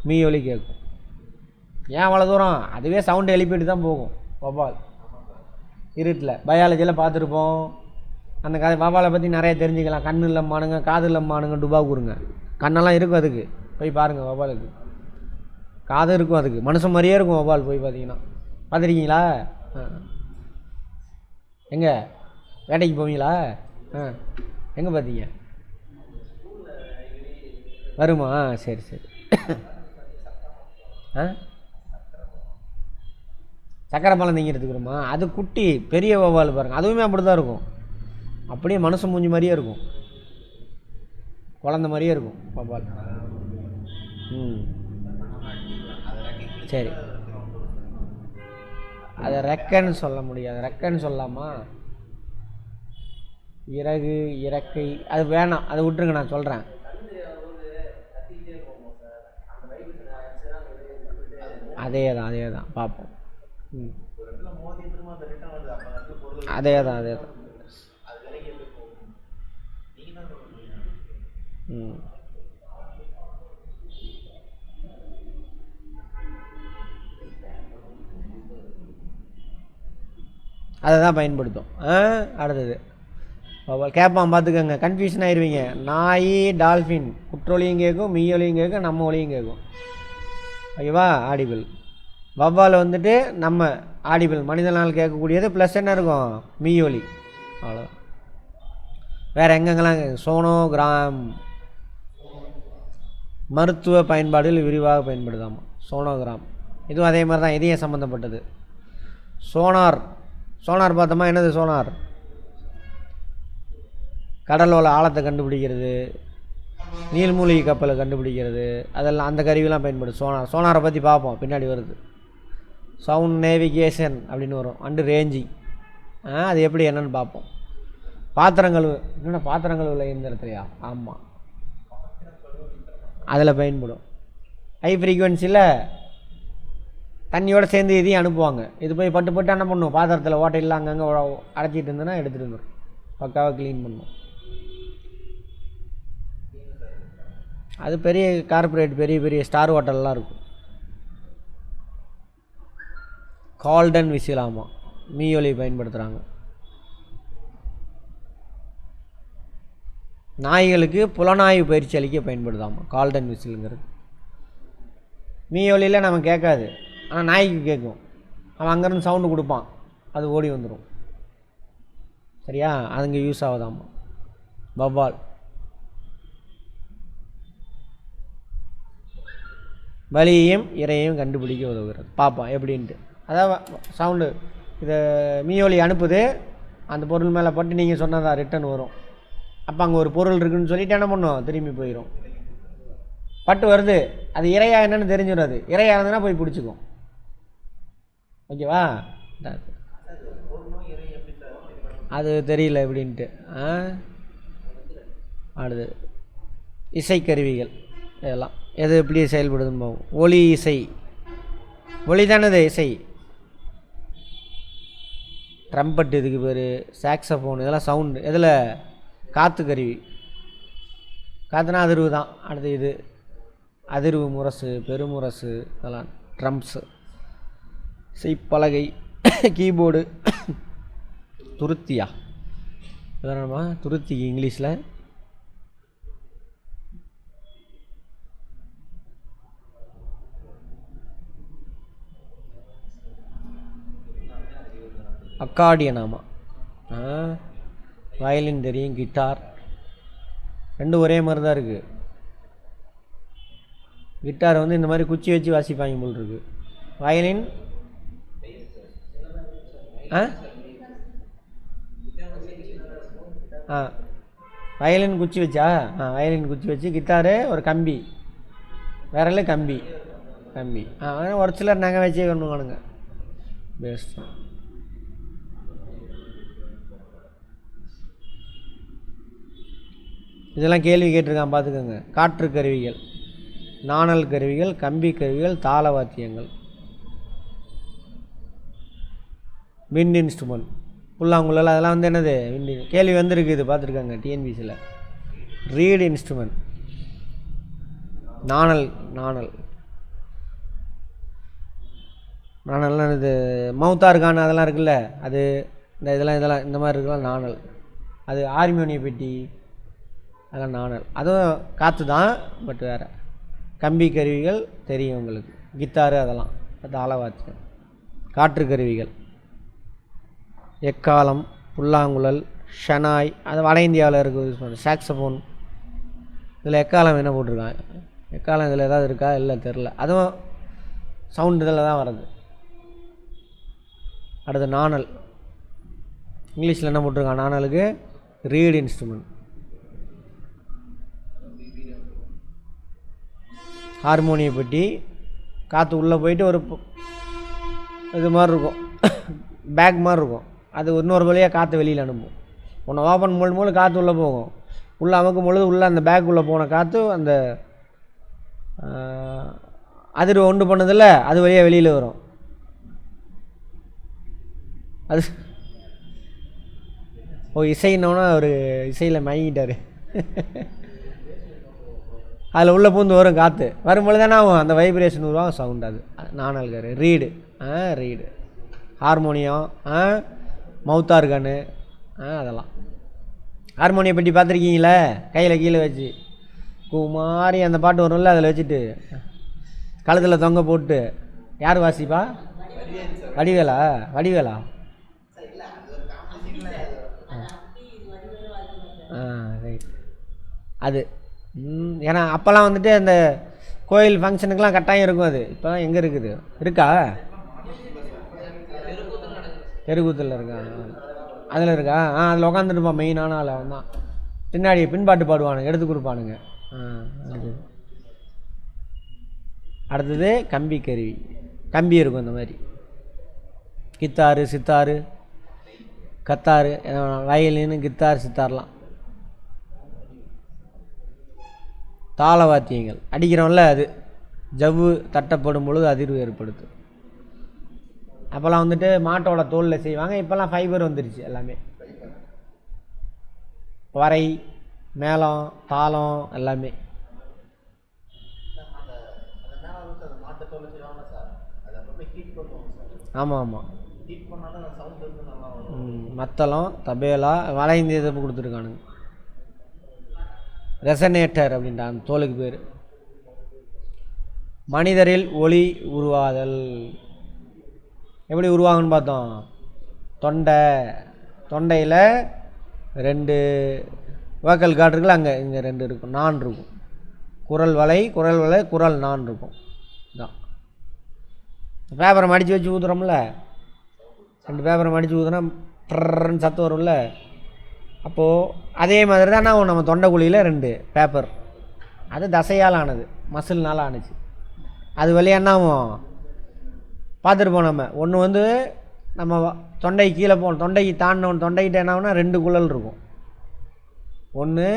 மீயொலி கேட்கும். ஏன் அவ்வளோ தூரம்? அதுவே சவுண்டு எழுப்பிட்டு தான் போகும் வவ்வால். இருட்டில் பயாலஜியில் பார்த்துருப்போம். அந்த வவ்வாலை பற்றி நிறைய தெரிஞ்சுக்கலாம். கண் இல்லம்மானுங்க, காது இல்லம்மானுங்க, டுபா கூறுங்க. கண்ணெல்லாம் இருக்கும் அதுக்கு, போய் பாருங்கள். வவ்வாலுக்கு காது இருக்கும், அதுக்கு மனுஷன் மாதிரியே இருக்கும் வவ்வால். போய் பார்த்தீங்கன்னா பார்த்துருக்கீங்களா? எங்கே வேட்டைக்கு போவீங்களா? எங்கே பார்த்தீங்க? வருமா? சரி சரி. சக்கரை பழம் திங்கிறதுக்கு வருமா? அது குட்டி, பெரிய வவ்வால் பாருங்கள், அதுவுமே அப்படி தான் இருக்கும். அப்படியே மனுஷன் மூஞ்சி மாதிரியே இருக்கும், குழந்த மாதிரியே இருக்கும் வவ்வால். சரி, அதை ரெக்கைன்னு சொல்ல முடியாது. ரெக்கைன்னு சொல்லலாமா? இறகு, இறக்கை, அது வேணாம், அதை விட்டுருங்க, நான் சொல்கிறேன். அதே தான் பார்ப்போம். அதே தான் அதை தான் பயன்படுத்தும். அடுத்தது கேட்பான், பார்த்துக்கோங்க, கன்ஃபியூஷன் ஆயிடுவீங்க. நாய், டால்ஃபின் குற்றொலியும் கேட்கும், மீயொலியும் கேட்கும், நம்ம ஒலியும் கேட்கும். ஓகேவா? ஆடிபிள். வவ்வால் வந்துட்டு நம்ம ஆடிபிள், மனிதனால் கேட்கக்கூடியது. ப்ளஸ் என்ன இருக்கும்? மீயொலி. அவ்வளோதான். வேறு எங்கெங்கெல்லாம்? சோனோகிராம் மருத்துவ பயன்பாடுகள் விரிவாக பயன்படுதாமா சோனோகிராம். இதுவும் அதே மாதிரி தான், இதயம் சம்மந்தப்பட்டது. சோனார் பார்த்தோமா? என்னது சோனார்? கடலோட ஆழத்தை கண்டுபிடிக்கிறது, நீர்மூழ்கி கப்பலை கண்டுபிடிக்கிறது, அதெல்லாம் அந்த கருவிலாம் பயன்படுது. சோனாரை பற்றி பார்ப்போம், பின்னாடி வருது. சவுண்ட் நேவிகேஷன் அப்படின்னு வரும், அண்டு ரேஞ்சிங். அது எப்படி என்னன்னு பார்ப்போம். பாத்திரங்கள், என்னென்ன பாத்திரங்கள் உள்ள இயந்திரத்துலையா? ஆமாம், அதில் பயன்படும். ஹை ஃப்ரீக்குவென்சியில் தண்ணியோடு சேர்ந்து இதையும் அனுப்புவாங்க. இது போய் பட்டு என்ன பண்ணும், பாத்திரத்தில் ஓட்டையில் அங்கங்கே அடைச்சிட்டு இருந்ததுன்னா எடுத்துகிட்டு வந்துடும், பக்காவாக க்ளீன் பண்ணும். அது பெரிய கார்பரேட், பெரிய ஸ்டார் ஹோட்டல்லாம் இருக்கும். Galton whistle. ஆமாம், மீயொலி பயன்படுத்துகிறாங்க. நாய்களுக்கு புலனாய்வு பயிற்சி அளிக்க பயன்படுதாமா கால்டன் விசிலுங்கிறது. மீயொலியில் நம்ம கேட்காது, ஆனால் நாய்க்கு கேட்கும். அவன் அங்கேருந்து சவுண்டு கொடுப்பான், அது ஓடி வந்துடும். சரியா? அதுங்க யூஸ் ஆகுதாமா. வவ்வால் வலியையும் இறையையும் கண்டுபிடிக்க உதவுகிறது. பார்ப்போம் எப்படின்ட்டு. அதாவது சவுண்டு இதை மீயொலி அனுப்புது, அந்த பொருள் மேலே பட்டு நீங்கள் சொன்னதா ரிட்டன் வரும். அப்போ அங்கே ஒரு பொருள் இருக்குதுன்னு சொல்லிட்டு என்ன பண்ணும், திரும்பி போயிடும். பட்டு வருது, அது இறையா என்னன்னு தெரிஞ்சிடும். அது இறையா இருந்ததுன்னா போய் பிடிச்சிக்கும். ஓகேவா? அது தெரியல எப்படின்ட்டு. அடுத்து இசைக்கருவிகள் இதெல்லாம் எது எப்படி செயல்படுதுன்னு போகும். ஒலி இசை, ஒலி தானே இசை. ட்ரம்பட் இதுக்கு பேர், சாக்ஸஃபோன் இதெல்லாம் சவுண்டு. இதில் காற்று கருவி, காற்றுனா அதிர்வு தான். அடுத்து இது அதிர்வு முரசு, பெருமுரசு, இதெல்லாம் ட்ரம்ஸு. செய்ப்பலகை, கீபோர்டு, துருத்தியா இதெல்லாமா துருத்தி இங்கிலீஷில். அக்கார்டியன். ஆமாம், வயலின் தெரியும், கிட்டார் ரெண்டும் ஒரே மாதிரி தான் இருக்குது. கிட்டார் வந்து இந்த மாதிரி குச்சி வச்சு வாசிப்பாங்க போல் இருக்குது. வயலின் வயலின் குச்சி வச்சா வயலின் குச்சி வச்சு, கிட்டாரு ஒரு கம்பி, விரல கம்பி கம்பி. ஒரு சிலர் நாங்கள் வச்சே கொண்டு வானுங்க. பெஸ்ட். இதெல்லாம் கேள்வி கேட்டிருக்கான் பார்த்துக்கோங்க. காற்று கருவிகள், நாணல் கருவிகள், கம்பி கருவிகள், தாள வாத்தியங்கள். விண்ட் இன்ஸ்ட்ருமெண்ட், புல்லாங்குழல், அதெல்லாம் வந்து என்னது விண்ட். கேள்வி வந்திருக்கு, இது பார்த்துருக்காங்க டிஎன்பிசியில். ரீடு இன்ஸ்ட்ருமெண்ட், நாணல். நாணல் நாணல்லாம் இது மவுத்தார்கான் அதெல்லாம் இருக்குல்ல, அது இந்த இதெல்லாம் இந்த மாதிரி இருக்கலாம் நாணல். அது ஹார்மோனிய பெட்டி, அதெல்லாம் நாணல். அதுவும் காற்று தான், பட் வேறு. கம்பி கருவிகள் தெரியும் உங்களுக்கு, கித்தாரு அதெல்லாம் தாள வாத்தியம். காற்று கருவிகள் எக்காலம், புல்லாங்குழல், ஷனாய், அது வட இந்தியாவில் இருக்குது யூஸ் பண்ணுறது. சாக்ஸஃபோன். இதில் எக்காலம் என்ன போட்டிருக்காங்க, எக்காலம் இதில் ஏதாவது இருக்கா, இல்லை தெரில. அதுவும் சவுண்டு இதில் தான் வருது. அடுத்து நாணல், இங்கிலீஷில் என்ன போட்டிருக்காங்க நாணலுக்கு, ரீடு இன்ஸ்ட்ருமெண்ட். ஹார்மோனிய பெட்டி, காற்று உள்ளே போயிட்டு ஒரு இது மாதிரி இருக்கும், பேக் மாதிரி இருக்கும். அது இன்னொரு வழியாக காற்று வெளியில் அனுப்பும். ஒன்று ஓப்பன் பண்ணும்போது காற்று உள்ளே போகும், உள்ளே அமுக்கும் பொழுது உள்ளே அந்த பேக் உள்ளே போன காற்று அந்த அதிர்வு ஒன்று பண்ணதில்ல, அது வழியாக வெளியில் வரும். அது இசைன்னோன்னா அவர் இசையில் மயங்கிட்டார். அதில் உள்ளே பூந்து வரும் காற்று, வரும்பொழுது தானே ஆகும் அந்த வைப்ரேஷன் உருவாகும், சவுண்ட். அது நாணல்காரு. Reed, reed. ஹார்மோனியம், மவுத்தார்கானு, அதெல்லாம். ஹார்மோனியம் பெட்டி பார்த்துருக்கீங்களே, கையில் கீழே வச்சு குமாரி அந்த பாட்டு வரும்ல, அதில் வச்சுட்டு கழுத்தில் தொங்க போட்டு. யார் வாசிப்பா? வடிவேலா? வடிவேலா? ரைட். அது ஏன்னா அப்போல்லாம் வந்துட்டு அந்த கோயில் ஃபங்க்ஷனுக்கெலாம் கட்டாயம் இருக்கும். அது இப்போ தான் எங்கே இருக்குது, இருக்கா? தெருக்கூத்தில் இருக்கா? அதில் இருக்கா? அதில் உட்காந்துருப்பான் மெயினான ஆள் அவன் தான். பின்னாடி பின்பாட்டு பாடுவானுங்க, எடுத்து கொடுப்பானுங்க. அடுத்தது கம்பி கருவி, கம்பி இருக்கும் இந்த மாதிரி. Guitar, சித்தாரு, Qatar, வயலின்னு, guitar, சித்தார்லாம். தாள வாத்தியங்கள், அடிக்கிறோம்ல அது ஜவ்வு தட்டப்படும் பொழுது அதிர்வு ஏற்படுத்து. அப்போல்லாம் வந்துட்டு மாட்டோட தோலில் செய்வாங்க, இப்போல்லாம் ஃபைபர் வந்துருச்சு எல்லாமே. வரை, மேளம், தாளம் எல்லாமே. ஆமாம் ஆமாம். மத்தளம், தபேலா, வட இந்திய தப்பு கொடுத்துருக்கானுங்க. ரெசனேட்டர் அப்படின்ட்டு அந்த தோலுக்கு பேர். மனிதரில் ஒலி உருவாதல் எப்படி உருவாகுன்னு பார்த்தோம். தொண்டையில் 2 வோக்கல் கார்டு இருக்குல்ல, அங்கே இங்கே 2 இருக்கும், நான் இருக்கும். குரல் வலை, குரல் நான் இருக்கும். இதான் பேப்பரை மடித்து வச்சு ஊற்றுறோம்ல, 2 பேப்பரை மடித்து ஊற்றுனா ப்ரன்னு சத்து வரும்ல. அப்போது அதே மாதிரி தான் நம்ம தொண்டைக்குழியில் 2 பேப்பர், அது தசையால் ஆனது, மசில்னால் ஆணுச்சு. அது வழியாக என்ன ஆகும் பார்த்துருப்போம் நம்ம. ஒன்று வந்து நம்ம தொண்டைக்கு கீழே போகணும். தொண்டைக்கு தாண்டினோம், தொண்டைக்கிட்ட என்ன ஆகுனா 2 குழல் இருக்கும். ஒன்று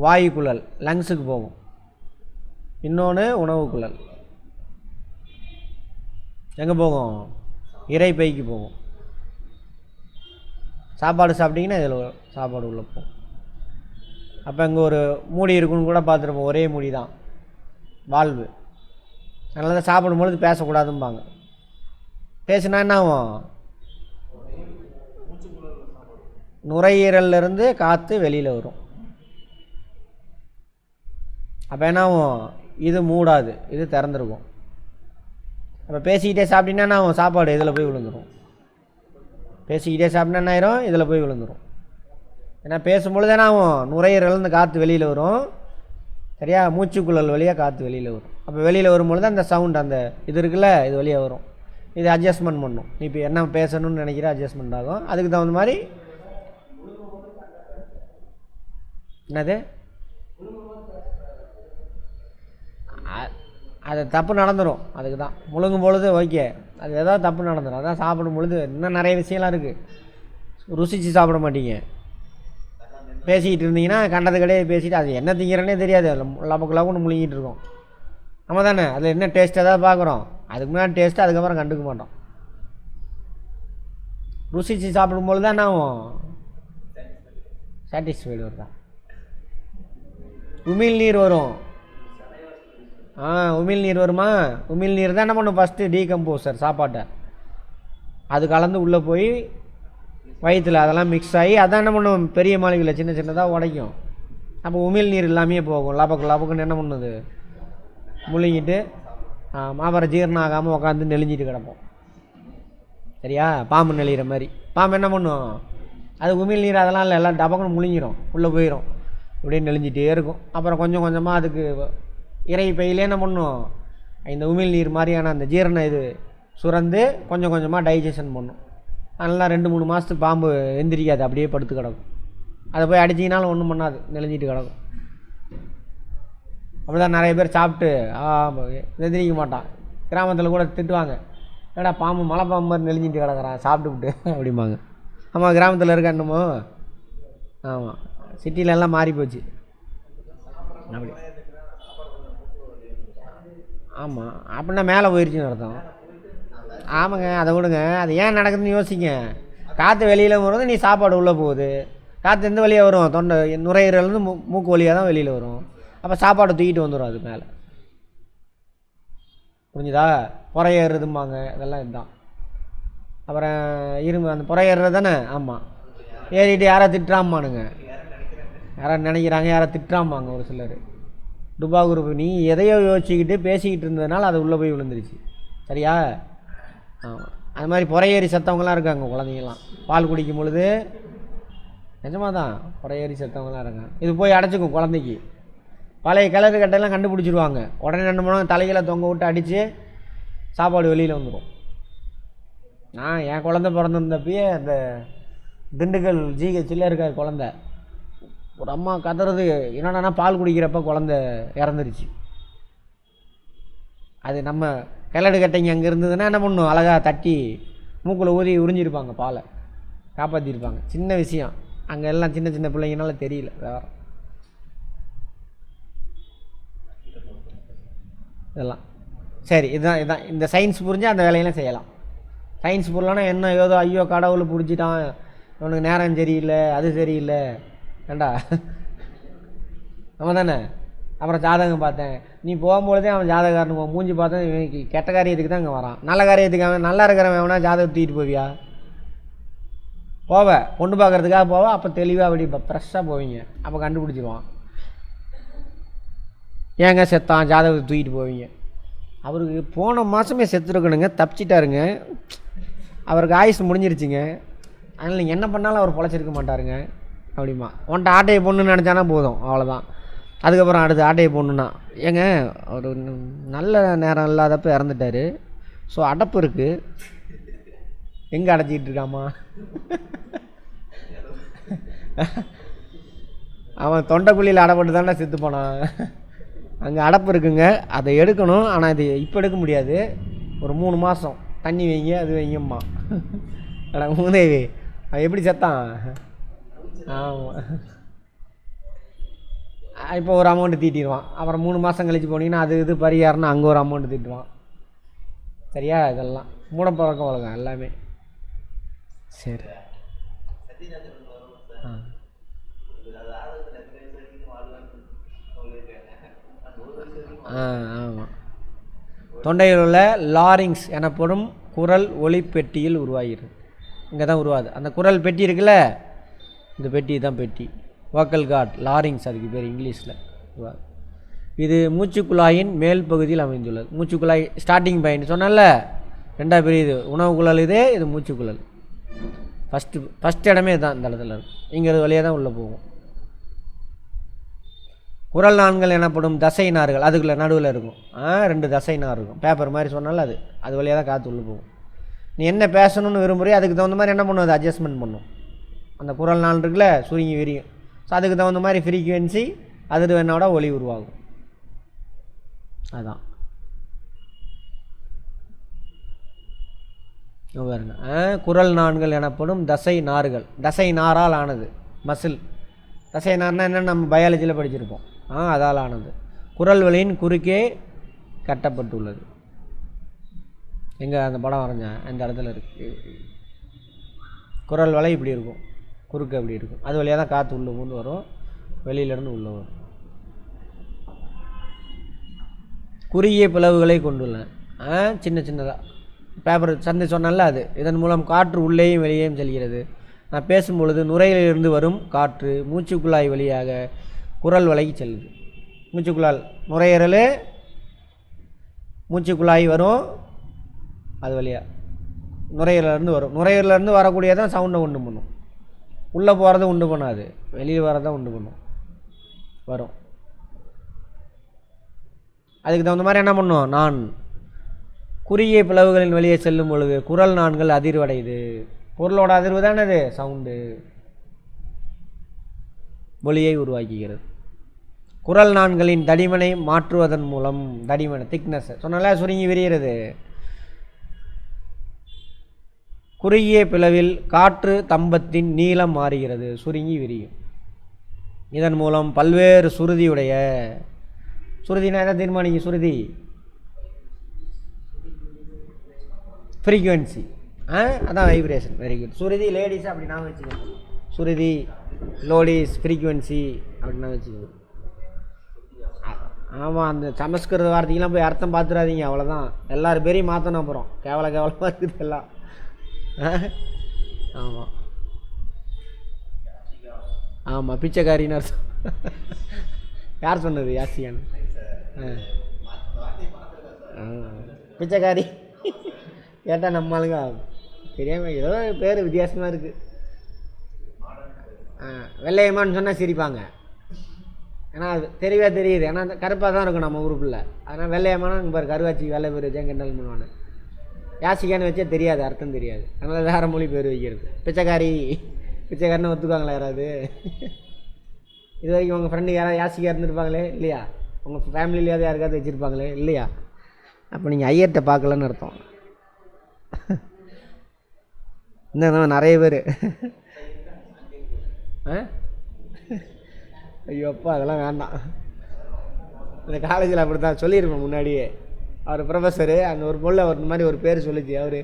வாயு குழல் லங்ஸுக்கு போகும், இன்னொன்று உணவு குழல் எங்கே போகும்? இறைப்பைக்கு போகும். சாப்பாடு சாப்பிட்டிங்கன்னா இதில் சாப்பாடு உள்ளே போகும். அப்போ இங்கே ஒரு மூடி இருக்குன்னு கூட பார்த்துருப்போம், ஒரே மூடி தான் வால்வு. அதனால தான் சாப்பிடும்பொழுது பேசக்கூடாதும்பாங்க. பேசுனா என்ன ஆகும்? நுரையீரல்லேருந்து காற்று வெளியில் வரும். அப்போ என்ன ஆகும்? இது மூடாது, இது திறந்துருக்கும். அப்போ பேசிக்கிட்டே சாப்பிட்டீங்கன்னா என்ன ஆகும்? சாப்பாடு இதில் போய் விழுந்துடும். பேசிக்கிட்டே சாப்பிட்டா என்ன ஆயிரும்? இதில் போய் விழுந்துடும். ஏன்னா பேசும்பொழுது என்ன ஆகும்? நுரையீரல்லேருந்து காற்று வெளியில் வரும், சரியா? மூச்சுக்குழல் வழியாக காற்று வெளியில் வரும். அப்போ வெளியில் வரும்பொழுது அந்த சவுண்ட், அந்த இது இருக்குல்ல, இது வழியாக வரும். இது அட்ஜஸ்ட்மெண்ட் பண்ணும். நீ இப்போ என்ன பேசணும்னு நினைக்கிற அட்ஜஸ்ட்மெண்ட் ஆகும். அதுக்கு தகுந்த மாதிரி என்னது அது தப்பு நடந்துடும். அதுக்கு தான் முழுங்கும் பொழுது ஓகே, அது ஏதாவது தப்பு நடந்துடும். அதான் சாப்பிடும் பொழுது இன்னும் நிறைய விஷயம்லாம் இருக்குது. ருசித்து சாப்பிட மாட்டீங்க. பேசிக்கிட்டு இருந்தீங்கன்னா கண்டது கிடையாது பேசிட்டு அது என்ன திங்கிறனே தெரியாது, லபக்கு லபக்குன்னு முழுங்கிட்டு இருக்கோம். நம்ம தானே அதில் என்ன டேஸ்ட் ஏதாவது பார்க்குறோம், அதுக்கு முன்னாடி டேஸ்ட்டு, அதுக்கப்புறம் கண்டுக்க மாட்டோம். ருசித்து சாப்பிடும்பொழுது தான் என்ன ஆகும்? சாட்டிஸ்ஃபைடு வருதா? உமிழ்நீர் வரும். உமிழ்நீர் வருமா? உமிழ்நீர் தான் என்ன பண்ணும்? ஃபஸ்ட்டு டீகம்போசர் சாப்பாட்டை அது கலந்து உள்ளே போய் வயிற்றில் அதெல்லாம் மிக்ஸ் ஆகி அதான் என்ன பண்ணும்? பெரிய மாளிகையில் சின்ன சின்னதாக உடைக்கும். அப்போ உமிழ்நீர் இல்லாமையே போகும். லபக்கு லபக்குன்னு என்ன பண்ணுது? முழுங்கிட்டு அப்புறம் ஜீரணம் ஆகாமல் உட்காந்து நெளிஞ்சிட்டு கிடப்போம், சரியா? பாம்பு நெளிகிற மாதிரி. பாம்பு என்ன பண்ணும்? அது உமிழ்நீர் அதெல்லாம் இல்லை, எல்லாம் டபக்குன்னு முழுங்கிடும், உள்ளே போயிடும், இப்படியே நெளிஞ்சிட்டே இருக்கும். அப்புறம் கொஞ்சம் கொஞ்சமாக அதுக்கு இறை பையிலே என்ன பண்ணும்? இந்த உமிழ்நீர் மாதிரியான அந்த ஜீரண இது சுரந்து கொஞ்சம் கொஞ்சமாக டைஜஷன் பண்ணும். அதெல்லாம் 2-3 மாதத்துக்கு பாம்பு எந்திரிக்காது, அப்படியே படுத்து கிடக்கும். அதை போய் அடிச்சிங்கனாலும் ஒன்றும் பண்ணாது, நெளிஞ்சிட்டு கிடக்கும். அப்படி தான் நிறைய பேர் சாப்பிட்டு எந்திரிக்க மாட்டான். கிராமத்தில் கூட திட்டுவாங்க, ஏடா பாம்பு மலை பாம்பு மாதிரி நெளிஞ்சிட்டு கிடக்குறான் சாப்பிட்டுவிட்டு அப்படிம்பாங்க. ஆமாம், கிராமத்தில் இருக்க என்னமோ. ஆமாம், சிட்டிலெல்லாம் மாறி போச்சு அப்படி. ஆமாம், அப்படின்னா மேலே போயிடுச்சுன்னு அர்த்தம். ஆமாங்க, அதை விடுங்க. அது ஏன் நடக்குதுன்னு யோசிங்க. காற்று வெளியில் வருது, நீ சாப்பாடு உள்ளே போகுது. காற்று எந்த வழியாக வரும்? தொண்டை நுரையீரல்லேருந்து மூக்கு வழியாக தான் வெளியில் வரும். அப்போ சாப்பாடு தூக்கிட்டு வந்துடும் அது மேலே. புரிஞ்சுதா? புறையேறுதும்பாங்க, இதெல்லாம் இதுதான். அப்புறம் இரும்பு அந்த புறையேறுறது தானே. ஆமாம், ஏறிட்டு யாரை திட்டுறாமானுங்க, யாரை நினைக்கிறாங்க, யாரை திட்டுறாமாங்க ஒரு சிலர். டுபா குரூப் நீ எதையோ யோசிச்சுக்கிட்டு பேசிக்கிட்டு இருந்ததுனால அது உள்ளே போய் விழுந்துருச்சு, சரியா? ஆமாம், அது மாதிரி புறையேறி செத்தவங்களாம் இருக்காங்க. குழந்தைங்களாம் பால் குடிக்கும் பொழுது நிஜமாக தான் புறையேறி செத்தவங்களாம் இருக்காங்க. இது போய் அடைச்சிக்கும் குழந்தைக்கு. பழைய கிளறு கட்டையெல்லாம் கண்டுபிடிச்சிருவாங்க. உடனே 2 மணி நேரம் தலைகளை தொங்க விட்டு அடித்து சாப்பாடு வெளியில் வந்துடும். என் குழந்தை பிறந்திருந்தப்பயே அந்த திண்டுக்கல் ஜிஹெச்சில் இருக்க குழந்தை ஒரு அம்மா கத்துறது என்னன்னா பால் குடிக்கிறப்ப குழந்தை இறந்துருச்சு. அது நம்ம கிளடு கட்டைங்க அங்கே இருந்ததுன்னா என்ன பண்ணும்? அழகாக தட்டி மூக்கில் ஊதி உறிஞ்சிருப்பாங்க, பாலை காப்பாற்றிருப்பாங்க. சின்ன விஷயம், அங்கே எல்லாம் சின்ன சின்ன பிள்ளைங்கனால தெரியல. வேறு இதெல்லாம் சரி. இதுதான் இந்த சயின்ஸ் புரிஞ்சு அந்த வேலையெல்லாம் செய்யலாம். சயின்ஸ் புரியலன்னா என்ன ஏதோ ஐயோ கடவுள் பிடிச்சிட்டான், அவனுக்கு நேரம் சரியில்லை, அது சரியில்லை, ஏண்டா நம்ம தானே. அப்புறம் ஜாதகம் பார்த்தேன், நீ போகும்பொழுதே அவன் ஜாதகாரனு மூஞ்சி பார்த்தேன், இவனுக்கு கெட்ட காரியத்துக்கு தான் இங்கே வரான். நல்ல காரியத்துக்கு அவன் நல்லா இருக்கிறவன் வேணா ஜாதகம் தூக்கிட்டு போவியா? போவேன், பொண்ணு பார்க்குறதுக்காக போவேன். அப்போ தெளிவாக அப்படி ஃப்ரெஷ்ஷாக போவீங்க. அப்போ கண்டுபிடிச்சிருவான் ஏங்க செத்தான், ஜாதகத்தை தூக்கிட்டு போவீங்க. அவருக்கு போன மாதமே செத்துருக்கணுங்க, தப்பிச்சிட்டாருங்க, அவருக்கு ஆயுசு முடிஞ்சிருச்சுங்க, அதனால் நீங்கள் என்ன பண்ணாலும் அவர் பொழைச்சிருக்க மாட்டாருங்க அப்படிமா. உன்ட்ட ஆட்டையை பொண்ணுன்னு நினச்சானா போதும், அவ்வளோதான். அதுக்கப்புறம் அடுத்து ஆட்டையை பொண்ணுன்னா ஏங்க ஒரு நல்ல நேரம் இல்லாதப்போ இறந்துட்டார், ஸோ அடப்பு இருக்குது, எங்கே அடைச்சிக்கிட்டு இருக்காமா? அவன் தொண்டைக்குழியில் அடைப்பட்டு தானே செத்து போனான். அங்கே அடப்பு இருக்குங்க, அதை எடுக்கணும். ஆனால் இது இப்போ எடுக்க முடியாது, ஒரு 3 மாதம் தண்ணி வைங்க அது வைங்கம்மா. அட மூதேவி, அவன் எப்படி செத்தான்? ஆமாம், இப்போ ஒரு அமௌண்ட்டு தீட்டிடுவான். அப்புறம் 3 மாதம் கழிச்சு போனீங்கன்னா அது இது பரிகாரம்னு அங்கே ஒரு அமௌண்ட்டு தீட்டுவான். சரியா? இதெல்லாம் மூடப்பழக்கம் வழக்கம் எல்லாமே. சரி. ஆமாம். தொண்டையில் உள்ள லாரிங்ஸ் எனப்படும் குரல் ஒலி பெட்டியில் உருவாகிறது. இங்கே தான் உருவாது. அந்த குரல் பெட்டி இருக்குல்ல, இந்த பெட்டி தான் பெட்டி. வோக்கல் கார்ட், லாரிங்ஸ் அதுக்கு பேர் இங்கிலீஷில் உருவாது. இது மூச்சுக்குழாயின் மேல் பகுதியில் அமைந்துள்ளது. மூச்சுக்குழாய் ஸ்டார்டிங் பாயிண்ட் சொன்னால, ரெண்டாவது பெரிய இது உணவு குழல், இது மூச்சுக்குழல். ஃபஸ்ட் இடமே தான் இந்த இடத்துல இருக்கும். இங்கே வழியாக தான் உள்ளே போகும். குரல் நான்கள் எனப்படும் தசை நார்கள் அதுக்குள்ளே நடுவில் இருக்கும். 2 தசை நார் இருக்கும். பேப்பர் மாதிரி சொன்னாலும் அது வழியாக தான் காற்று உள்ளே போகும். நீ என்ன பேசணும்னு விரும்புறியோ அதுக்கு தகுந்த மாதிரி என்ன பண்ணும், அது அட்ஜஸ்ட்மெண்ட் பண்ணும். அந்த குரல் நாள் இருக்குல்ல, சுருங்கி விரியும். ஸோ அதுக்கு தகுந்த மாதிரி ஃப்ரீக்குவென்சி அதிர்வெண்ணோட ஒலி உருவாகும். அதான் பாருங்க. குரல் நான்கள் எனப்படும் தசை நார்கள். தசை நாரால் ஆனது, மசில். தசை நார்னால் என்னென்னு நம்ம பயாலஜியில் படிச்சிருப்போம். அதால் ஆனது. குரல் வலியின் குறுக்கே கட்டப்பட்டுள்ளது. எங்கே அந்த படம் வரைஞ்சேன் அந்த இடத்துல இருக்கு. குரல் வலை இப்படி இருக்கும், குறுக்கு அப்படி இருக்கும். அது வழியாக தான் காற்று உள்ளே பூந்து வரும், வெளியிலேருந்து உள்ளே வரும். குறுகிய பிளவுகளை கொண்டுள்ளன. சின்ன சின்னதாக பேப்பர் சந்தை சொன்னால அது. இதன் மூலம் காற்று உள்ளேயும் வெளியேயும் செல்கிறது. நான் பேசும்பொழுது நுரையிலிருந்து வரும் காற்று மூச்சுக்குழாய் வழியாக குரல் வலைக்கு செல்லுது. மூச்சுக்குழாய் நுரையீரல், மூச்சுக்குழாய் வரும், அது வழியாக நுரையீரலேருந்து வரும். நுரையீரலேருந்து வரக்கூடியதான் சவுண்டை உண்டு பண்ணும். உள்ளே போகிறத உண்டு பண்ணாது, வெளியே வரதான் உண்டு பண்ணும், வரும். அதுக்கு தகுந்த மாதிரி என்ன பண்ணும், நான் குறுகிய பிளவுகளின் வெளியே செல்லும் பொழுது குரல் நான்கள் அதிர்வடையுது. பொருளோட அதிர்வு தானே அது, சவுண்டு, ஒலியை உருவாக்குகிறது. குரல் நான்களின் தடிமனை மாற்றுவதன் மூலம், தடிமனை திக்னஸ் சொன்னால சுருங்கி விரிகிறது. குறுகிய பிளவில் காற்று தம்பத்தின் நீளம் மாறுகிறது, சுருங்கி விரியும். இதன் மூலம் பல்வேறு சுருதியுடைய, சுருதினா எதை தீர்மானிக்கும், சுருதி ஃப்ரீக்குவென்சி, அதான் வைப்ரேஷன். Very good. சுருதி லேடிஸ் அப்படி நான் வச்சுக்கணும். சுருதி லோடிஸ் ஃப்ரீக்குவென்சி அப்படின்னா வச்சுக்கணும். ஆமாம், அந்த சமஸ்கிருத வார்த்தைக்கெலாம் போய் அர்த்தம் பார்த்துடாதீங்க, அவ்வளோதான். எல்லாரும் பேரையும் மாற்றணும், அப்புறம் கேவலமாக இருக்குது எல்லாம். ஆமாம் ஆமாம், பிச்சைக்காரின்னு அர்த்தம். யார் சொன்னது, யாசியான்? பிச்சைக்காரி கேட்டால் நம்மளுங்க தெரியாமல் ஏதோ பேர் வித்தியாசமாக இருக்குது. வெள்ளையம்மான்னு சொன்னால் சிரிப்பாங்க, ஏன்னா அது தெரியவே தெரியுது. ஏன்னா அந்த கருப்பாக தான் இருக்கும் நம்ம ஊருக்குள்ள. அதனால் வெள்ளையம்மானா இங்கே பாரு கருவாச்சி வெள்ளை பேர் வச்சேன் கிண்டல் பண்ணுவானு. யாசிக்கான்னு வச்சே தெரியாது, அர்த்தம் தெரியாது. அதனால் வேறு மொழி பேர் வைக்கிறது. பிச்சைக்காரி, பிச்சைக்காரன்னு ஒத்துக்குவாங்களா யாராவது? இது வரைக்கும் உங்கள் ஃப்ரெண்டு யாராவது யாசிக்கா இருந்துருப்பாங்களே இல்லையா? உங்கள் ஃபேமிலியிலேயாவது யாருக்காவது வச்சுருப்பாங்களே இல்லையா? அப்போ நீங்கள் ஐயர்கிட்ட பார்க்கலன்னு அர்த்தம். இன்னும் நிறைய பேர். ஐயோ அப்பா, அதெல்லாம் வேண்டாம். இந்த காலேஜில் அப்படி தான் சொல்லியிருப்பேன் முன்னாடியே. அவர் ப்ரொஃபஸரு, அந்த ஒரு பொருள் அவர் மாதிரி ஒரு பேர் சொல்லிச்சு. அவர்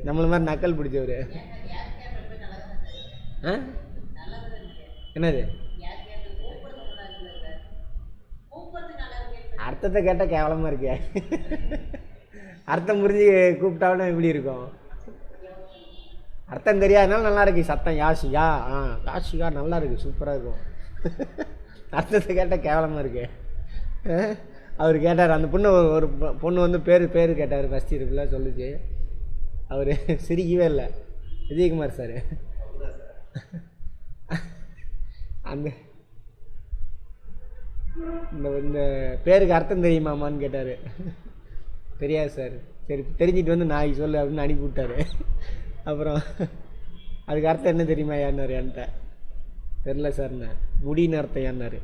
நம்மள மாதிரி நக்கல் பிடிச்சவர். என்னது அர்த்தத்தை கேட்டால் கேவலமாக இருக்கே. அர்த்தம் புரிஞ்சு கூப்பிட்டாலும் எப்படி இருக்கும்? அர்த்தம் தெரியாதனால நல்லா இருக்கு சத்தம். யாசிகா, யாசிகா நல்லா இருக்குது, சூப்பராக இருக்கும். அர்த்தத்தை கேட்டால் கேவலமாக இருக்கு. அவர் கேட்டார், அந்த பொண்ணு, ஒரு பொண்ணு வந்து பேர் கேட்டார், ஃபஸ்ட் இருக்குல்ல சொல்லிச்சு. அவர் சிரிக்கவே இல்லை. விஜயகுமார் சார் அந்த இந்த பேருக்கு அர்த்தம் தெரியுமாமான்னு கேட்டார். தெரியாது சார். சரி தெரிஞ்சிட்டு வந்து நாளைக்கு சொல்லு அப்படின்னு அனுப்பி விட்டார். அப்புறம் அதுக்கு அர்த்தம் என்ன தெரியுமா யான்னாரு என்கிட்ட? தெரில சார்ண்ணே, முடின்னு அர்த்தம் யான்னாரு.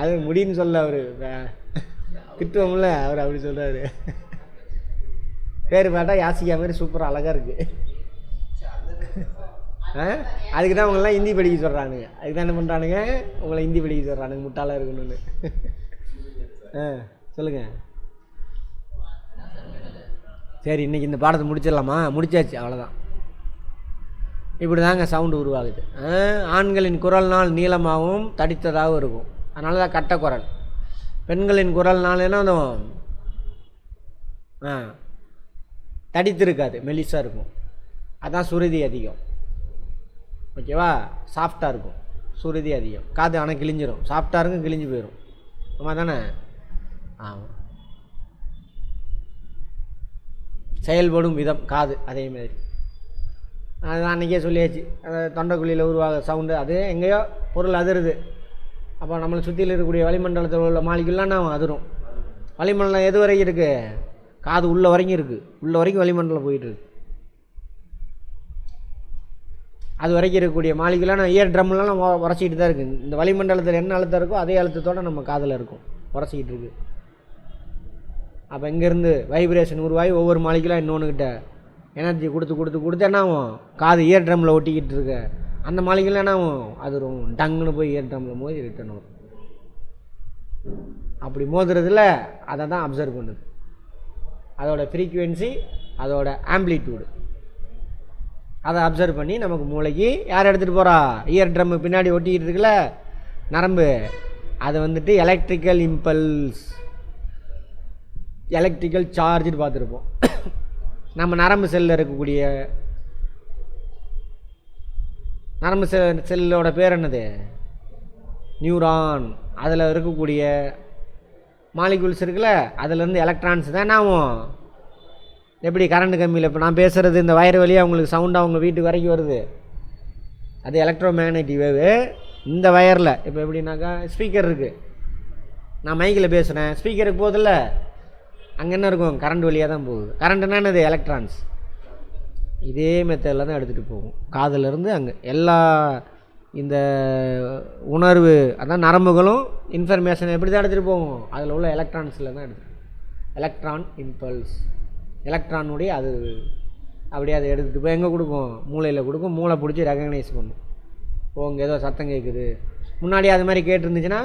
அது முடின்னு சொல்ல அவர் திட்டுவோம்ல, அவர் அப்படி சொல்கிறாரு. பேர் பார்த்தா யாசிகா மாதிரி சூப்பராக அழகாக இருக்குது. அதுக்கு தான் உங்களெலாம் ஹிந்தி படிக்க சொல்கிறானுங்க. அதுக்கு தான் என்ன பண்ணுறானுங்க, உங்களை ஹிந்தி படிக்க சொல்கிறானுங்க முட்டாளாக இருக்கணும்னு. சொல்லுங்கள். சரி, இன்றைக்கி இந்த பாடத்தை முடிச்சிடலாமா? முடிச்சாச்சு, அவ்வளோதான். இப்படி தாங்க சவுண்டு உருவாகுது. ஆண்களின் குரல்னால் நீளமாகவும் தடித்ததாகவும் இருக்கும், அதனால தான் கட்ட குரல். பெண்களின் குரல்னால என்ன தடித்து இருக்காது, மெலிசாக இருக்கும். அதான் சுருதி அதிகம். ஓகேவா? சாஃப்டாக இருக்கும், சுருதி அதிகம். காது ஆனால் கிழிஞ்சிரும். சாஃப்டாக இருக்கும், கிழிஞ்சு போயிடும். ஆமாம் தானே? ஆமாம். செயல்படும் விதம் காது அதேமாதிரி. அதுதான் அன்றைக்கே சொல்லியாச்சு. தொண்டைக்குழியில் உருவாக சவுண்டு, அது எங்கேயோ பொருள் அதிருது. அப்போ நம்மளை சுற்றியில் இருக்கக்கூடிய வளிமண்டலத்தில் உள்ள மாலிகுலாம் நாம் அதிரும். வளிமண்டலம் எது வரைக்கும் இருக்குது? காது உள்ள வரைக்கும் இருக்குது. உள்ள வரைக்கும் வளிமண்டலம் போயிட்டுருக்கு. அது வரைக்கும் இருக்கக்கூடிய மாலிகுலாம் நான் இயர் ட்ரம்லாம் உரைச்சிக்கிட்டு தான் இருக்குது. இந்த வளிமண்டலத்தில் என்ன அழுத்தம் இருக்கோ அதே அழுத்தத்தோடு நம்ம காதில் இருக்கும், உரைச்சிக்கிட்டு இருக்குது. அப்போ இங்கேருந்து வைப்ரேஷன் உருவாகி ஒவ்வொரு மாலிகுலாம் இன்னொன்றுக்கிட்ட எனர்ஜி கொடுத்து என்ன ஆகும்? காது இயர் ட்ரம்மில் ஒட்டிக்கிட்டு இருக்க அந்த மாலிகுலாம் என்ன ஆகும்? அது டங்குன்னு போய் இயர் ட்ரம்மில் மோதி ரிட்டர்ன் வரும். அப்படி மோதுறதுல அதை தான் அப்சர்வ் பண்ணுது. அதோட ஃப்ரீக்குவென்சி, அதோட ஆம்ப்ளிடியூடு, அதை அப்சர்வ் பண்ணி நமக்கு மூளைக்கு யார் எடுத்துகிட்டு போகிறா? இயர் ட்ரம்மு பின்னாடி ஒட்டிக்கிட்டு இருக்குல்ல நரம்பு, அதை வந்துட்டு எலக்ட்ரிக்கல் இம்பல்ஸ், எலக்ட்ரிக்கல் சார்ஜ்னு பார்த்துருப்போம். நம்ம நரம்பு செல்லில் இருக்கக்கூடிய நரம்பு செல்லோட பேர் என்னது? நியூரான். அதில் இருக்கக்கூடிய மாலிகுல்ஸ் இருக்குல்ல, அதிலேருந்து எலக்ட்ரான்ஸ் தான் என்னாகும்? எப்படி கரண்ட் கம்மியில் இப்போ நான் பேசுகிறது இந்த வயர் வழியாக உங்களுக்கு சவுண்டாக உங்கள் வீட்டுக்கு வரைக்கும் வருது, அது எலக்ட்ரோ மேக்னெட்டிக் வேவு. இந்த வயரில் இப்போ எப்படின்னாக்கா ஸ்பீக்கர் இருக்குது, நான் மைக்கில் பேசுகிறேன், ஸ்பீக்கருக்கு போகுதில்ல, அங்கே என்ன இருக்கும்? கரண்ட் வழியாக தான் போகுது. கரண்ட்னா என்னது? எலக்ட்ரான்ஸ். இதே மெத்தடில் தான் எடுத்துகிட்டு போகும் காதிலேருந்து அங்கே. எல்லா இந்த உணர்வு அதான் நரம்புகளும் இன்ஃபர்மேஷன் எப்படி தான் எடுத்துகிட்டு போகும்? அதில் உள்ள எலக்ட்ரான்ஸில் தான் எடுத்துகிட்டு. எலக்ட்ரான் இம்பல்ஸ், எலக்ட்ரானுடைய அது அப்படியே அதை எடுத்துகிட்டு போய் எங்கே கொடுக்கும்? மூளையில் கொடுக்கும். மூளை பிடிச்சி ரெகக்னைஸ் பண்ணும். இங்கே ஏதோ சத்தம் கேட்குது. முன்னாடி அது மாதிரி கேட்டுருந்துச்சுன்னா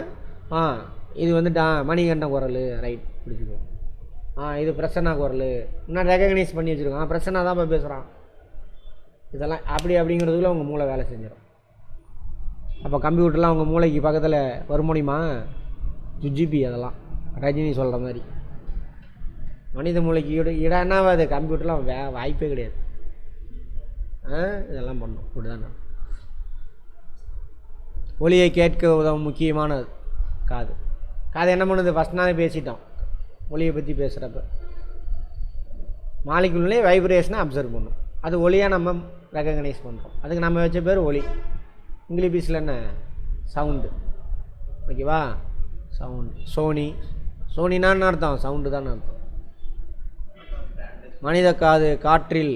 இது வந்துட்டு மணிகண்ட குரல், ரைட் பிடிச்சிக்கும். இது பிரசன்னா குரல், முன்னாடி ரெகக்னைஸ் பண்ணி வச்சுருக்கோம். பிரசன்னா தான் இப்போ பேசுகிறான். இதெல்லாம் அப்படிங்கிறதுக்குள்ள உங்கள் மூளை வேலை செஞ்சிடும். அப்போ கம்ப்யூட்டர்லாம் உங்கள் மூளைக்கு பக்கத்தில் வர முடியுமா? ஜிபி அதெல்லாம் ரஜினி சொல்கிற மாதிரி. மனித மூளைக்கு இடம் என்னாவது? கம்ப்யூட்டர்லாம் வாய்ப்பே கிடையாது. இதெல்லாம் பண்ணும். இப்படி தான் ஒலியை கேட்க உதவும் முக்கியமானது காது. காது என்ன பண்ணுது? ஃபஸ்ட் நாளே பேசிட்டோம் ஒலியை பற்றி பேசுகிறப்ப. மாலிகுலே வைப்ரேஷனை அப்சர்வ் பண்ணும், அது ஒலியாக நம்ம ரெகக்னைஸ் பண்ணுறோம். அதுக்கு நம்ம வச்ச பேர் ஒலி. இங்கிலீஷில் என்ன? சவுண்டு. ஓகேவா? சவுண்டு. சோனினான்னு அர்த்தம், சவுண்டு தான் அர்த்தம். மனித காது காற்றில்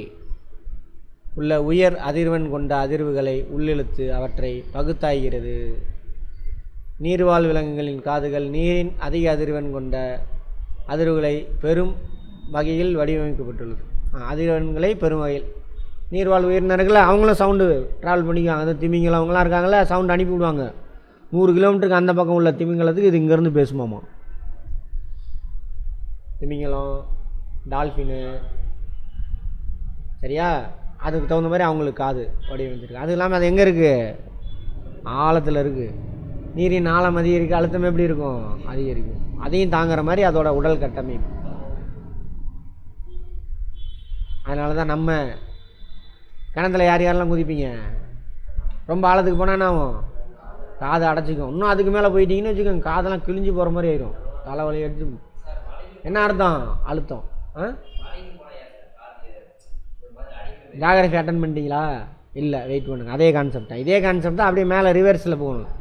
உள்ள உயர் அதிர்வெண் கொண்ட அதிர்வுகளை உள்ளிழுத்து அவற்றை பகுத்தாய்கிறது. நீர்வாழ் விலங்குகளின் காதுகள் நீரின் அதிக அதிர்வெண் கொண்ட அதிர்வுகளை பெரும் வகையில் வடிவமைக்கப்பட்டுள்ளது. அதிர்வெண்களை பெரும் வகையில் நீர்வாழ் உயிரினர்கள் அவங்களும் சவுண்டு ட்ராவல் பண்ணிக்குவாங்க. அந்த திமிங்கலம் அவங்களாம் இருக்காங்களே, சவுண்டு அனுப்பி விடுவாங்க. 100 கிலோமீட்டருக்கு அந்த பக்கம் உள்ள திமிங்கலத்துக்கு இது இங்கேருந்து பேசுமாமா. திமிங்கலம், டால்ஃபினு, சரியா? அதுக்கு தகுந்த மாதிரி அவங்களுக்கு காது வடிவமைச்சிருக்கு. அது இல்லாமல் அது எங்கே இருக்குது? ஆழத்தில் இருக்குது. நீரின் ஆழம் அதிகரிக்க அழுத்தம் எப்படி இருக்கும்? அதிகரிக்கும். அதையும் தாங்குற மாதிரி அதோட உடல் கட்டமைப்பு. அதனால தான் நம்ம கிணத்துல யாரெல்லாம் குதிப்பீங்க? ரொம்ப ஆழத்துக்கு போனால் என்ன ஆகும்? காதை அடைச்சிக்கும். இன்னும் அதுக்கு மேலே போயிட்டீங்கன்னு வச்சுக்கோங்க, காதெல்லாம் கிழிஞ்சு போகிற மாதிரி ஆயிடும். தலைவலி எடுத்து. என்ன அர்த்தம்? அழுத்தம். ஜாகிரஃபி அட்டன் பண்ணிட்டீங்களா? இல்லை, வெயிட் பண்ணுங்க. அதே கான்செப்ட் தான். இதே கான்செப்ட் தான் அப்படியே மேலே ரிவர்ஸில் போகணும்.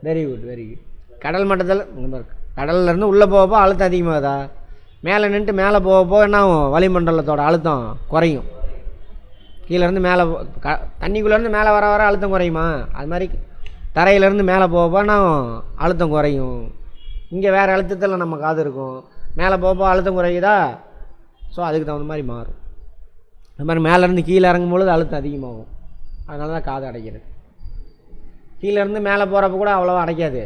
Very good, very good. கடல் மட்டத்தில் கடல்லேருந்து உள்ளே போகப்போ அழுத்தம் அதிகமாகுதா? மேலே நின்றுட்டு மேலே போகப்போ என்ன ஆகும்? வளிமண்டலத்தோட அழுத்தம் குறையும். கீழேருந்து மேலே தண்ணிக்குள்ளேருந்து மேலே வர வர அழுத்தம் குறையுமா? அது மாதிரி தரையிலேருந்து மேலே போக நான் அழுத்தம் குறையும். இங்கே வேறு அழுத்தத்தில் நம்ம காது இருக்கும், மேலே போக அழுத்தம் குறையுதா? ஸோ அதுக்கு தகுந்த மாதிரி மாறும். அது மாதிரி மேலேருந்து கீழே இறங்கும் பொழுது அழுத்தம் அதிகமாகும். அதனால தான் காது அடைக்கிறது. கீழேருந்து மேலே போகிறப்ப கூட அவ்வளோவா அடைக்காது,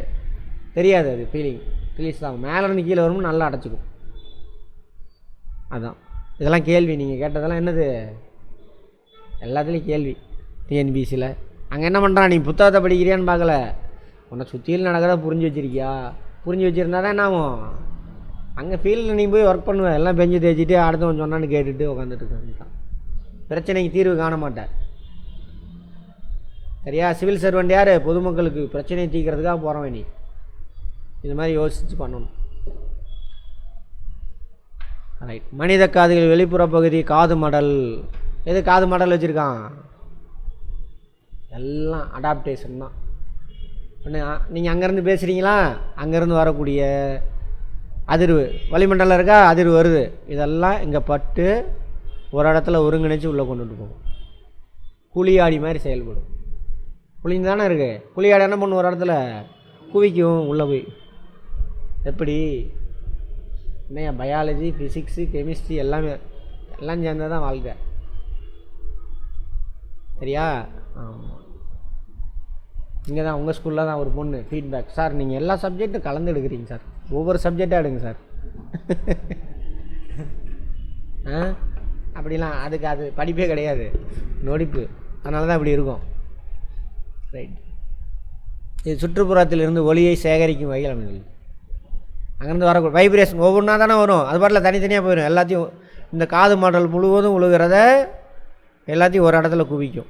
தெரியாது, அது ஃபீலிங் ரிலீஸ் ஆகும். மேலேருந்து கீழே வரும்போது நல்லா அடைச்சிக்கும். அதுதான் இதெல்லாம் கேள்வி நீங்கள் கேட்டதெல்லாம் என்னது, எல்லாத்துலேயும் கேள்வி. டிஎன்பிசியில் அங்கே என்ன பண்ணுறான், நீ புத்தகத்தை படிக்கிறியான்னு பார்க்கல, உன்னை சுற்றியில் நடக்கிறத புரிஞ்சு வச்சுருக்கியா? புரிஞ்சு வச்சுருந்தா தான் என்ன ஆகும், அங்கே ஃபீல்டில் நீ போய் ஒர்க் பண்ணுவேன். எல்லாம் பெஞ்சு தேய்ச்சிட்டு அடுத்தவன் சொன்னான்னு கேட்டுட்டு உட்காந்துட்டு இருக்கான். பிரச்சனைக்கு தீர்வு காண மாட்டேன். சரியா? சிவில் சர்வெண்ட் யார்? பொதுமக்களுக்கு பிரச்சனையை தீர்க்கிறதுக்காக போகிறவன். நீ இது மாதிரி யோசித்து பண்ணணும். ரைட். மனித காதுகள் வெளிப்புற பகுதி காது மடல். எது காது மடல் வச்சுருக்கான்? எல்லாம் அடாப்டேஷன் தான். நீங்கள் அங்கேருந்து பேசுகிறீங்களா, அங்கேருந்து வரக்கூடிய அதிர்வு வளிமண்டலம் இருக்கா, அதிர்வு வருது, இதெல்லாம் இங்கே பட்டு ஒரு இடத்துல ஒருங்கிணைச்சு உள்ளே கொண்டுட்டு போகும். குழியாடி மாதிரி செயல்படும். குழிந்து தானே இருக்குது. குழியாடி என்ன பண்ணும், ஒரு இடத்துல குவிக்கும் உள்ளே போய். எப்படி என்னையா, பயாலஜி, ஃபிசிக்ஸு, கெமிஸ்ட்ரி எல்லாம் சேர்ந்தது தான் வாழ்க்கை. சரியா? ஆமாம். இங்கே தான் உங்கள் ஸ்கூலில் தான் ஒரு பொண்ணு ஃபீட்பேக், சார் நீங்கள் எல்லா சப்ஜெக்ட்டும் கலந்து எடுக்கிறீங்க சார், ஒவ்வொரு சப்ஜெக்டாக எடுங்க சார். அப்படிலாம் அதுக்கு அது படிப்பே கிடையாது, நொடிப்பு. அதனால தான் இப்படி இருக்கும். ரைட். இது சுற்றுப்புறத்திலிருந்து ஒலியை சேகரிக்கும் வகையில் அமைந்துள்ளது. அங்கேருந்து வரக்கூடிய வைப்ரேஷன் ஒவ்வொன்றா தானே வரும், அது பாட்டில் தனித்தனியாக போயிடும். எல்லாத்தையும் இந்த காது மாடல் முழுவதும் உழுகிறத எல்லாத்தையும் ஒரு இடத்துல குவிக்கும்.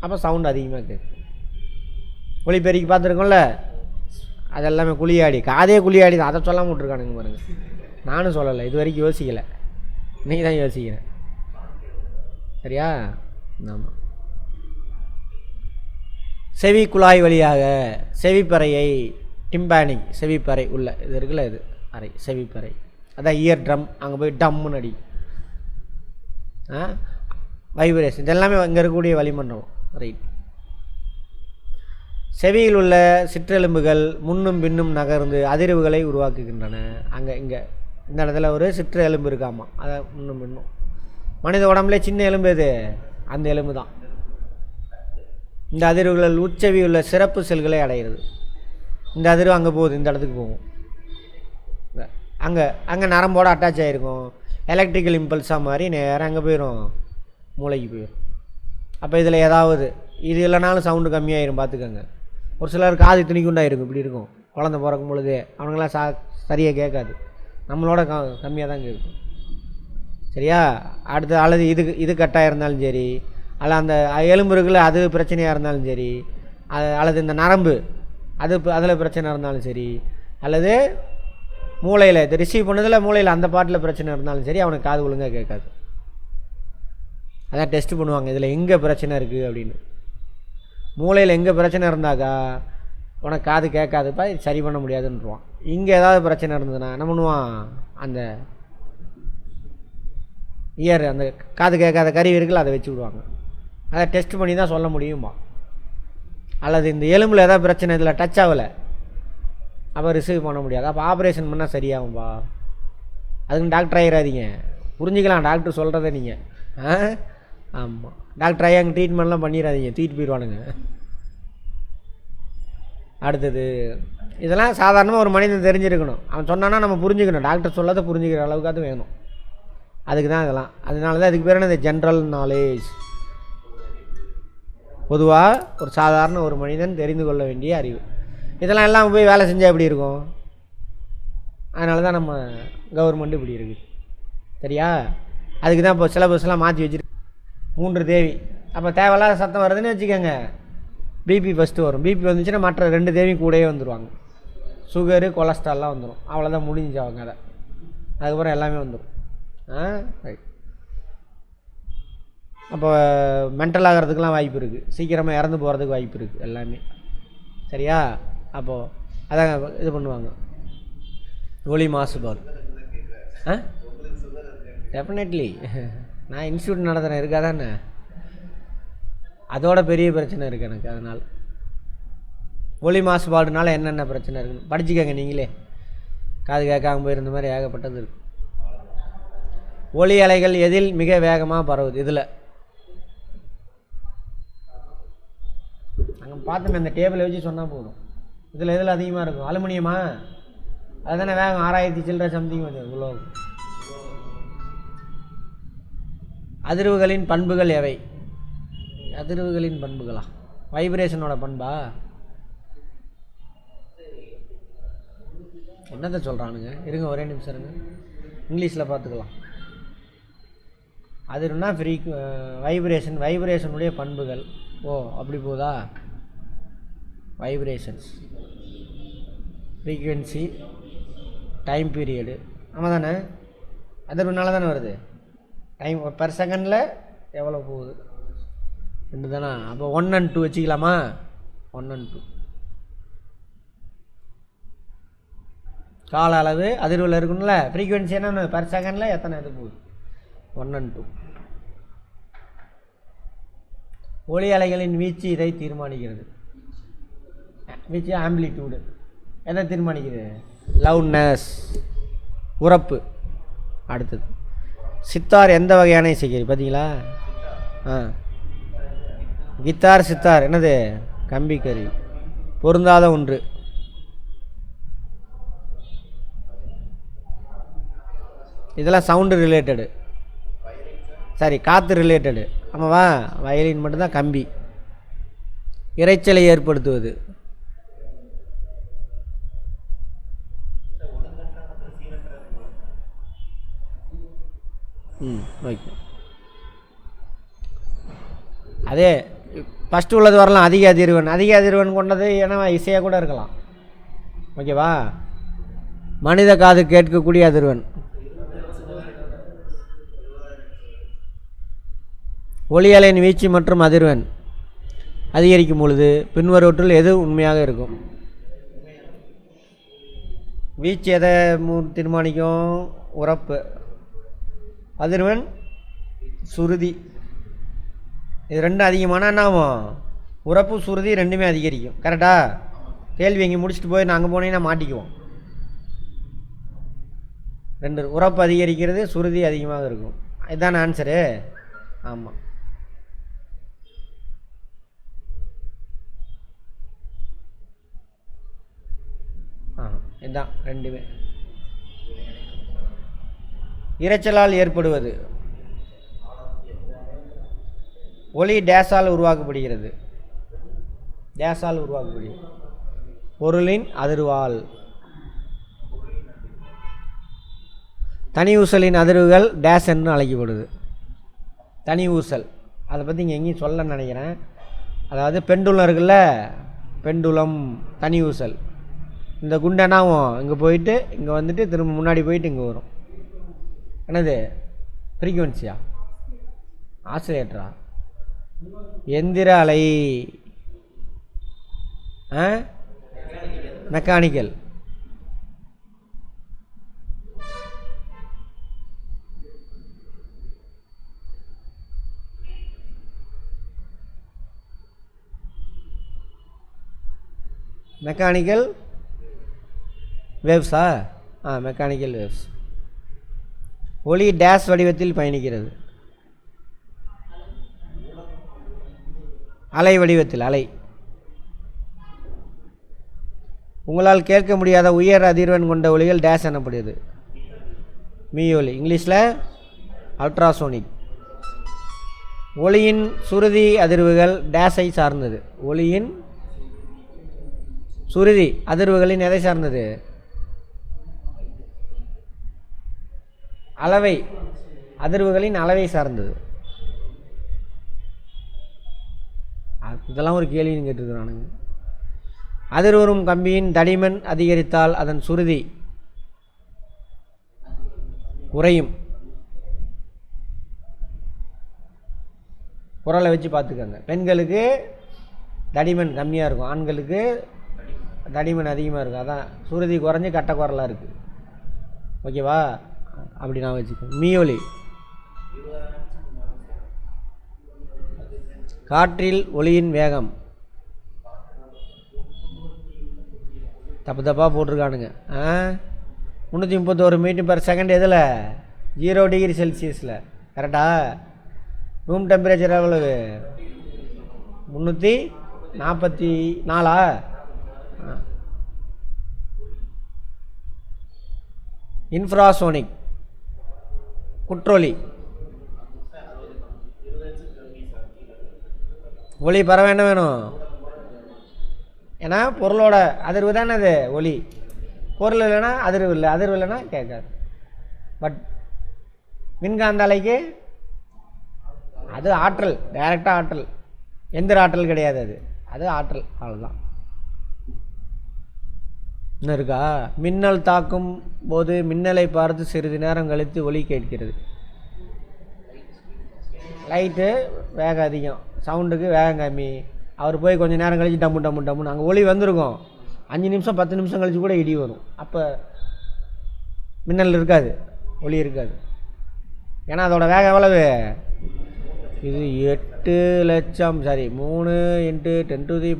அப்போ சவுண்டு அதிகமாக கேட்கும். ஒளிப்பெருக்கி பார்த்துருக்கோம்ல, அது எல்லாமே குழியாடி, காதே குழியாடி தான். அதை சொல்லாமல் விட்ருக்கானுங்க பாருங்க. நானும் சொல்லலை, இது வரைக்கும் யோசிக்கலை, இன்றைக்கி தான் யோசிக்கிறேன். சரியா? ஆமாம். செவி குழாய் வழியாக செவிப்பறையை, டிம்பானிக் செவிப்பறை உள்ள இது இருக்குல்ல, இது அறை செவிப்பறை, அதான் இயர் ட்ரம். அங்கே போய் டம்முன்னு அடி வைப்ரேஷன். இதெல்லாமே இங்கே இருக்கக்கூடிய வளிமண்டலம். ரைட். செவியில் உள்ள சிற்றெலும்புகள் முன்னும் பின்னும் நகர்ந்து அதிர்வுகளை உருவாக்குகின்றன. அங்கே இங்கே இந்த இடத்துல ஒரு சிற்று எலும்பு இருக்காமா, அதை முன்னும் பின்னும். மனித உடம்புல சின்ன எலும்பு எது? அந்த எலும்பு தான். இந்த அதிர்வுகள் உச்சவி உள்ள சிறப்பு செல்களை அடைகிறது. இந்த அதிர்வு அங்கே போகுது, இந்த இடத்துக்கு போகும். அங்கே அங்கே நரம்போடு அட்டாச் ஆகிருக்கும். எலக்ட்ரிக்கல் இம்பல்ஸாக மாதிரி நேராக அங்கே போயிடும், மூளைக்கு போயிடும். அப்போ இதில் ஏதாவது இது இல்லைனாலும் சவுண்டு கம்மியாயிரும், பார்த்துக்கோங்க. ஒரு சிலர் காது துணிக்குண்டாயிருக்கும், இப்படி இருக்கும். குழந்தை பிறக்கும் பொழுது அவனுங்களாம் சரியாக கேட்காது, நம்மளோட கம்மியாக தான் கேட்கும். சரியா? அடுத்து அல்லது இது கட்டாக இருந்தாலும் சரி, அல்ல அந்த எலும்பு இருக்குல்ல அது பிரச்சனையாக இருந்தாலும் சரி, அல்லது இந்த நரம்பு அதில் பிரச்சனை இருந்தாலும் சரி, அல்லது மூளையில் இது ரிசீவ் பண்ணதில் மூளையில் அந்த பாட்டில் பிரச்சனை இருந்தாலும் சரி, அவனுக்கு காது ஒழுங்காக கேட்காது. அதான் டெஸ்ட் பண்ணுவாங்க, இதில் எங்கே பிரச்சனை இருக்குது அப்படின்னு. மூளையில் எங்கே பிரச்சனை இருந்தாக்கா உனக்கு காது கேட்காதுப்பா, இது சரி பண்ண முடியாதுன்றான். இங்கே ஏதாவது பிரச்சனை இருந்ததுன்னா என்ன பண்ணுவான், அந்த இயர் அந்த காது கேட்காத கருவி இருக்குல்ல அதை வச்சு விடுவாங்க. அதை டெஸ்ட் பண்ணி தான் சொல்ல முடியுமா. அல்லது இந்த எலும்பில் ஏதாவது பிரச்சனை இதில் டச் ஆகலை, அப்போ ரிசீவ் பண்ண முடியாது. அப்போ ஆப்ரேஷன் பண்ணால் சரியாகும்பா. அதுக்கு டாக்டர் ஆகிடாதீங்க, புரிஞ்சுக்கலாம் டாக்டர் சொல்கிறத நீங்கள். ஆமாம், டாக்டர் ஆகி அங்கே ட்ரீட்மெண்ட்லாம் பண்ணிடாதீங்க, தூக்கிட்டு போயிடுவானுங்க. அடுத்தது இதெல்லாம் சாதாரணமாக ஒரு மனிதன் தெரிஞ்சிருக்கணும். அவன் சொன்னான்னா நம்ம புரிஞ்சுக்கணும், டாக்டர் சொல்லாத புரிஞ்சுக்கிற அளவுக்காவது வேணும். அதுக்கு தான் இதெல்லாம். அதனால தான் இதுக்கு பேர் என்ன, ஜென்ரல் நாலேஜ். பொதுவாக ஒரு சாதாரண ஒரு மனிதன் தெரிந்து கொள்ள வேண்டிய அறிவு. இதெல்லாம் எல்லாம் போய் வேலை செஞ்சால் எப்படி இருக்கும். அதனால தான் நம்ம கவர்மெண்ட்டு இப்படி இருக்குது. சரியா? அதுக்கு தான் இப்போ சிலபஸ்லாம் மாற்றி வச்சுருக்கு. 3 தேவி. அப்போ தேவையில்லாத சத்தம் வருதுன்னு வச்சுக்கோங்க, பிபி ஃபஸ்ட்டு வரும். பிபி வந்துச்சுன்னா மற்ற 2 தேவியும் கூடவே வந்துடுவாங்க. சுகரு கொலஸ்ட்ரால்லாம் வந்துடும். அவ்வளோதான், முடிஞ்சு அவங்க அதை. அதுக்கப்புறம் எல்லாமே வந்துடும். ரைட். அப்போ மென்டல் ஆகிறதுக்கெலாம் வாய்ப்பு இருக்குது, சீக்கிரமாக இறந்து போகிறதுக்கு வாய்ப்பு இருக்குது எல்லாமே. சரியா? அப்போது அதான் இது பண்ணுவாங்க, ஒளி மாசுபாடு. டெஃபினெட்லி நான் இன்ஸ்டியூட் நடத்துகிறேன், இருக்காதானே? அதோட பெரிய பிரச்சனை இருக்குது எனக்கு. அதனால் ஒலி மாசுபாடுனால என்னென்ன பிரச்சனை இருக்குன்னு படிச்சுக்கோங்க நீங்களே. காது கேட்காம போயிருந்த மாதிரி ஏகப்பட்டது இருக்குது. ஒலி அலைகள் எதில் மிக வேகமாக பரவுது? இதில் அங்கே பார்த்தோமே அந்த டேபிளை வச்சு சொன்னால் போதும். இதில் எதில் அதிகமாக இருக்கும்? அலுமினியமா? அதுதானே வேகம் 6000 சில்லற சம்திங் வந்து இவ்வளோ. அதிர்வுகளின் பண்புகள் எவை? அதிர்வுகளின் பண்புகளா? வைப்ரேஷனோட பண்பா? என்னத்தை சொல்கிறானுங்க? இருங்க ஒரே நிமிஷம் இருங்க, இங்கிலீஷில் பார்த்துக்கலாம். அதிர்வுனா வைப்ரேஷன், வைப்ரேஷனுடைய பண்புகள். ஓ அப்படி போதா? Vibrations, frequency, time period. ஆமாம் தானே? அதிர்வுனால தானே வருது. டைம் பர் செகண்டில் எவ்வளோ போகுது? 2 தானே. அப்போ 1 and 2 வச்சுக்கலாமா? 1 and 2 கால அளவு அதிர்வில் இருக்கும்ல. ஃப்ரீக்வன்சி என்ன? பர் செகண்டில் எத்தனை இது போகுது? 1 and 2. ஒளி அலைகளின் வீச்சு இதை தீர்மானிக்கிறது. வீச்சு ஆம்பிளிடியூடு எதை தீர்மானிக்கிறது? லவுட்னஸ், உரப்பு. அடுத்தது சித்தார் எந்த வகையான இசைக்கருவி? பார்த்தீங்களா? கித்தார், சித்தார் என்னது? கம்பி கருவி. பொருந்தாத ஒன்று. இதெல்லாம் சவுண்டு ரிலேட்டடு, சாரி காற்று ரிலேட்டடு. ஆமாவா? வயலின் மட்டும்தான் கம்பி. இரைச்சலை ஏற்படுத்துவது. ஓகே, அதே ஃபஸ்ட்டு உள்ளது வரலாம். அதிக அதிர்வெண், அதிக அதிர்வெண் கொண்டது ஏன்னா இசையாக கூட இருக்கலாம். ஓகேவா? மனித காது கேட்கக்கூடிய அதிர்வெண். ஒலி அலையின் வீச்சு மற்றும் அதிர்வெண் அதிகரிக்கும் பொழுது பின்வருவற்றில் எது உண்மையாக இருக்கும்? வீச்சு எதை தீர்மானிக்கும்? உரப்பு. அதிர்வெண், சுருதி. இது ரெண்டும் அதிகமானால் என்ன ஆகும்? உரப்பு, சுருதி ரெண்டுமே அதிகரிக்கும். கரெக்டா? கேள்வி இங்கே முடிச்சுட்டு போய் நாங்கள் போனீங்கன்னா மாட்டிக்குவோம். 2 உரப்பு அதிகரிக்கிறது, சுருதி அதிகமாக இருக்கும். இதுதான் ஆன்சரு. ஆமாம். இதுதான் ரெண்டுமே. இரைச்சலால் ஏற்படுவது. ஒலி டேஸால் உருவாக்கப்படுகிறது. டேஸால் உருவாக்கப்படுகிறது. பொருளின் அதிர்வால். தனி ஊசலின் அதிர்வுகள் டேஸ் என்று அழைக்கப்படுது. தனி ஊசல் அதை பற்றி இங்கே எங்கேயும் சொல்ல நினைக்கிறேன். அதாவது பெண்டுலம் இருக்குல்ல, பெண்டுலம், தனி ஊசல். இந்த குண்டனாவும் இங்கே போயிட்டு இங்கே வந்துட்டு திரும்ப முன்னாடி போயிட்டு இங்கே வரும். என்னது? ஃப்ரீக்வன்சியா? ஆசிலேட்டரா? எந்திர அலை, மெக்கானிக்கல். மெக்கானிக்கல் வேவ்ஸா? Mechanical waves. ஒளி டேஸ் வடிவத்தில் பயணிக்கிறது. அலை வடிவத்தில். அலை. உங்களால் கேட்க முடியாத உயர் அதிர்வெண் கொண்ட ஒலிகள் டேஸ் எனப்படுகிறது. மீ ஒலி, இங்கிலீஷில் அல்ட்ராசோனிக். ஒளியின் சுருதி அதிர்வுகள் டேஸை சார்ந்தது. ஒளியின் சுருதி அதிர்வுகளின் எதை சார்ந்தது? அளவை, அதிர்வுகளின் அளவை சார்ந்தது. இதெல்லாம் ஒரு கேள்வின்னு கேட்டிருக்கிறானுங்க. அதிர்வரும் கம்பியின் தடிமன் அதிகரித்தால் அதன் சுருதி குறையும். குரலை வச்சு பார்த்துக்கோங்க. பெண்களுக்கு தடிமன் கம்மியாக இருக்கும், ஆண்களுக்கு தடிமன் அதிகமாக இருக்கும். அதான் சுருதி குறைஞ்சி கட்ட குரலாக இருக்குது. ஓகேவா? அப்படி நான் வச்சுக்கேன். மீ ஒலி காற்றில் ஒளியின் வேகம் தப்பு தப்பாக போட்டிருக்கானுங்க. 331 மீட்டர்/செகண்ட் எதில்? 0 டிகிரி செல்சியஸில். கரெக்டா? ரூம் டெம்பரேச்சர் எவ்வளவு? 344. இன்ஃப்ராசோனிக் குற்றொலி. ஒளி பரவ என்ன வேணும்? ஏன்னா பொருளோட அதிர்வு தானே அது ஒளி. பொருள் இல்லைன்னா அதிர்வு இல்லை, அதிர்வு இல்லைன்னா கேட்காது. பட் மின்காந்த அலைக்கு அது ஆற்றல், டைரெக்டாக ஆற்றல், எந்திர ஆற்றல் கிடையாது. அது ஆற்றல், அவ்வளோதான். இன்னும் இருக்கா? மின்னல் தாக்கும் போது மின்னலை பார்த்து சிறிது நேரம் கழித்து ஒலி கேட்கிறது. லைட்டு வேகம் அதிகம், சவுண்டுக்கு வேகம் கம்மி. அவர் போய் கொஞ்சம் நேரம் கழிச்சு டம்மு டம்மு டம்முன்னு அங்கே ஒளி வந்திருக்கும். 5 நிமிஷம் 10 நிமிஷம் கழிச்சு கூட இடி வரும். அப்போ மின்னல் இருக்காது, ஒளி இருக்காது. ஏன்னா அதோட வேகம் எவ்வளவு? இது 8 லட்சம், சாரி 3 × 10⁸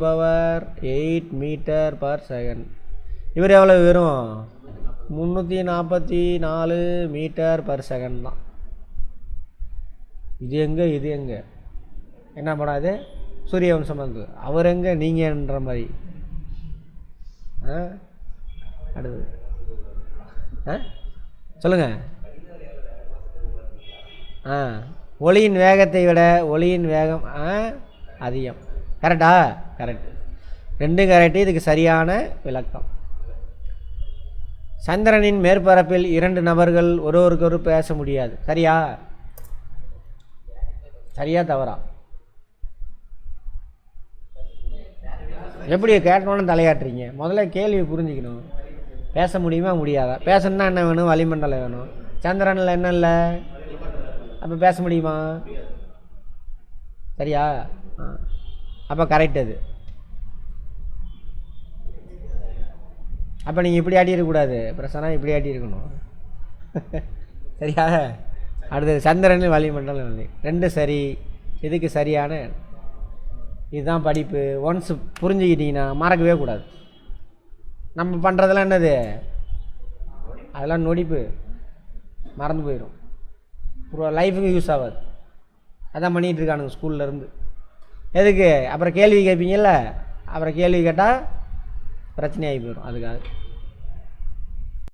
மீட்டர்/செகண்ட். இவர் எவ்வளவு? வெறும் 344 மீட்டர்/செகண்ட் தான். இது எங்கே இது எங்கே? என்ன பண்ணாது? சூரியவம்சம் வந்து அவர் எங்கே நீங்கன்ற மாதிரி. அடுத்து சொல்லுங்க. ஒளியின் வேகத்தை விட ஒளியின் வேகம் அதிகம். கரெக்டா? கரெக்ட், ரெண்டும் கரெக்டு. இதுக்கு சரியான விளக்கம். சந்திரனின் மேற்பரப்பில் 2 நபர்கள் ஒருவருக்கொரு பேச முடியாது. சரியா? சரியா தவறா? எப்படி கேட்டோன்னு தலையாட்டுறீங்க? முதல்ல கேள்வி புரிஞ்சுக்கணும். பேச முடியுமா முடியாதா? பேசணுன்னா என்ன வேணும்? வளிமண்டலம் வேணும். சந்திரனில் என்ன இல்லை? அப்போ பேச முடியுமா? சரியா? அப்போ கரெக்ட். அது அப்போ நீங்கள் இப்படி ஆட்டியிருக்கக்கூடாது, பிரச்சனை இப்படி ஆட்டியிருக்கணும். சரியா? அடுத்தது சந்திரனில் வளிமண்டலம் இல்லை. 2 சரி. இதுக்கு சரியான இதுதான் படிப்பு. ஒன்ஸ் புரிஞ்சுக்கிட்டிங்கன்னா மறக்கவே கூடாது. நம்ம பண்ணுறதெல்லாம் என்னது? அதெல்லாம் நொடிப்பு, மறந்து போயிடும். லைஃபுக்கு யூஸ் ஆகாது. அதான் பண்ணிகிட்டு இருக்கானுங்க ஸ்கூல்லேருந்து. எதுக்கு? அப்புறம் கேள்வி கேட்பீங்கல்ல, அப்புறம் கேள்வி கேட்டால் பிரச்சனையாகி போயிடும். அதுக்காக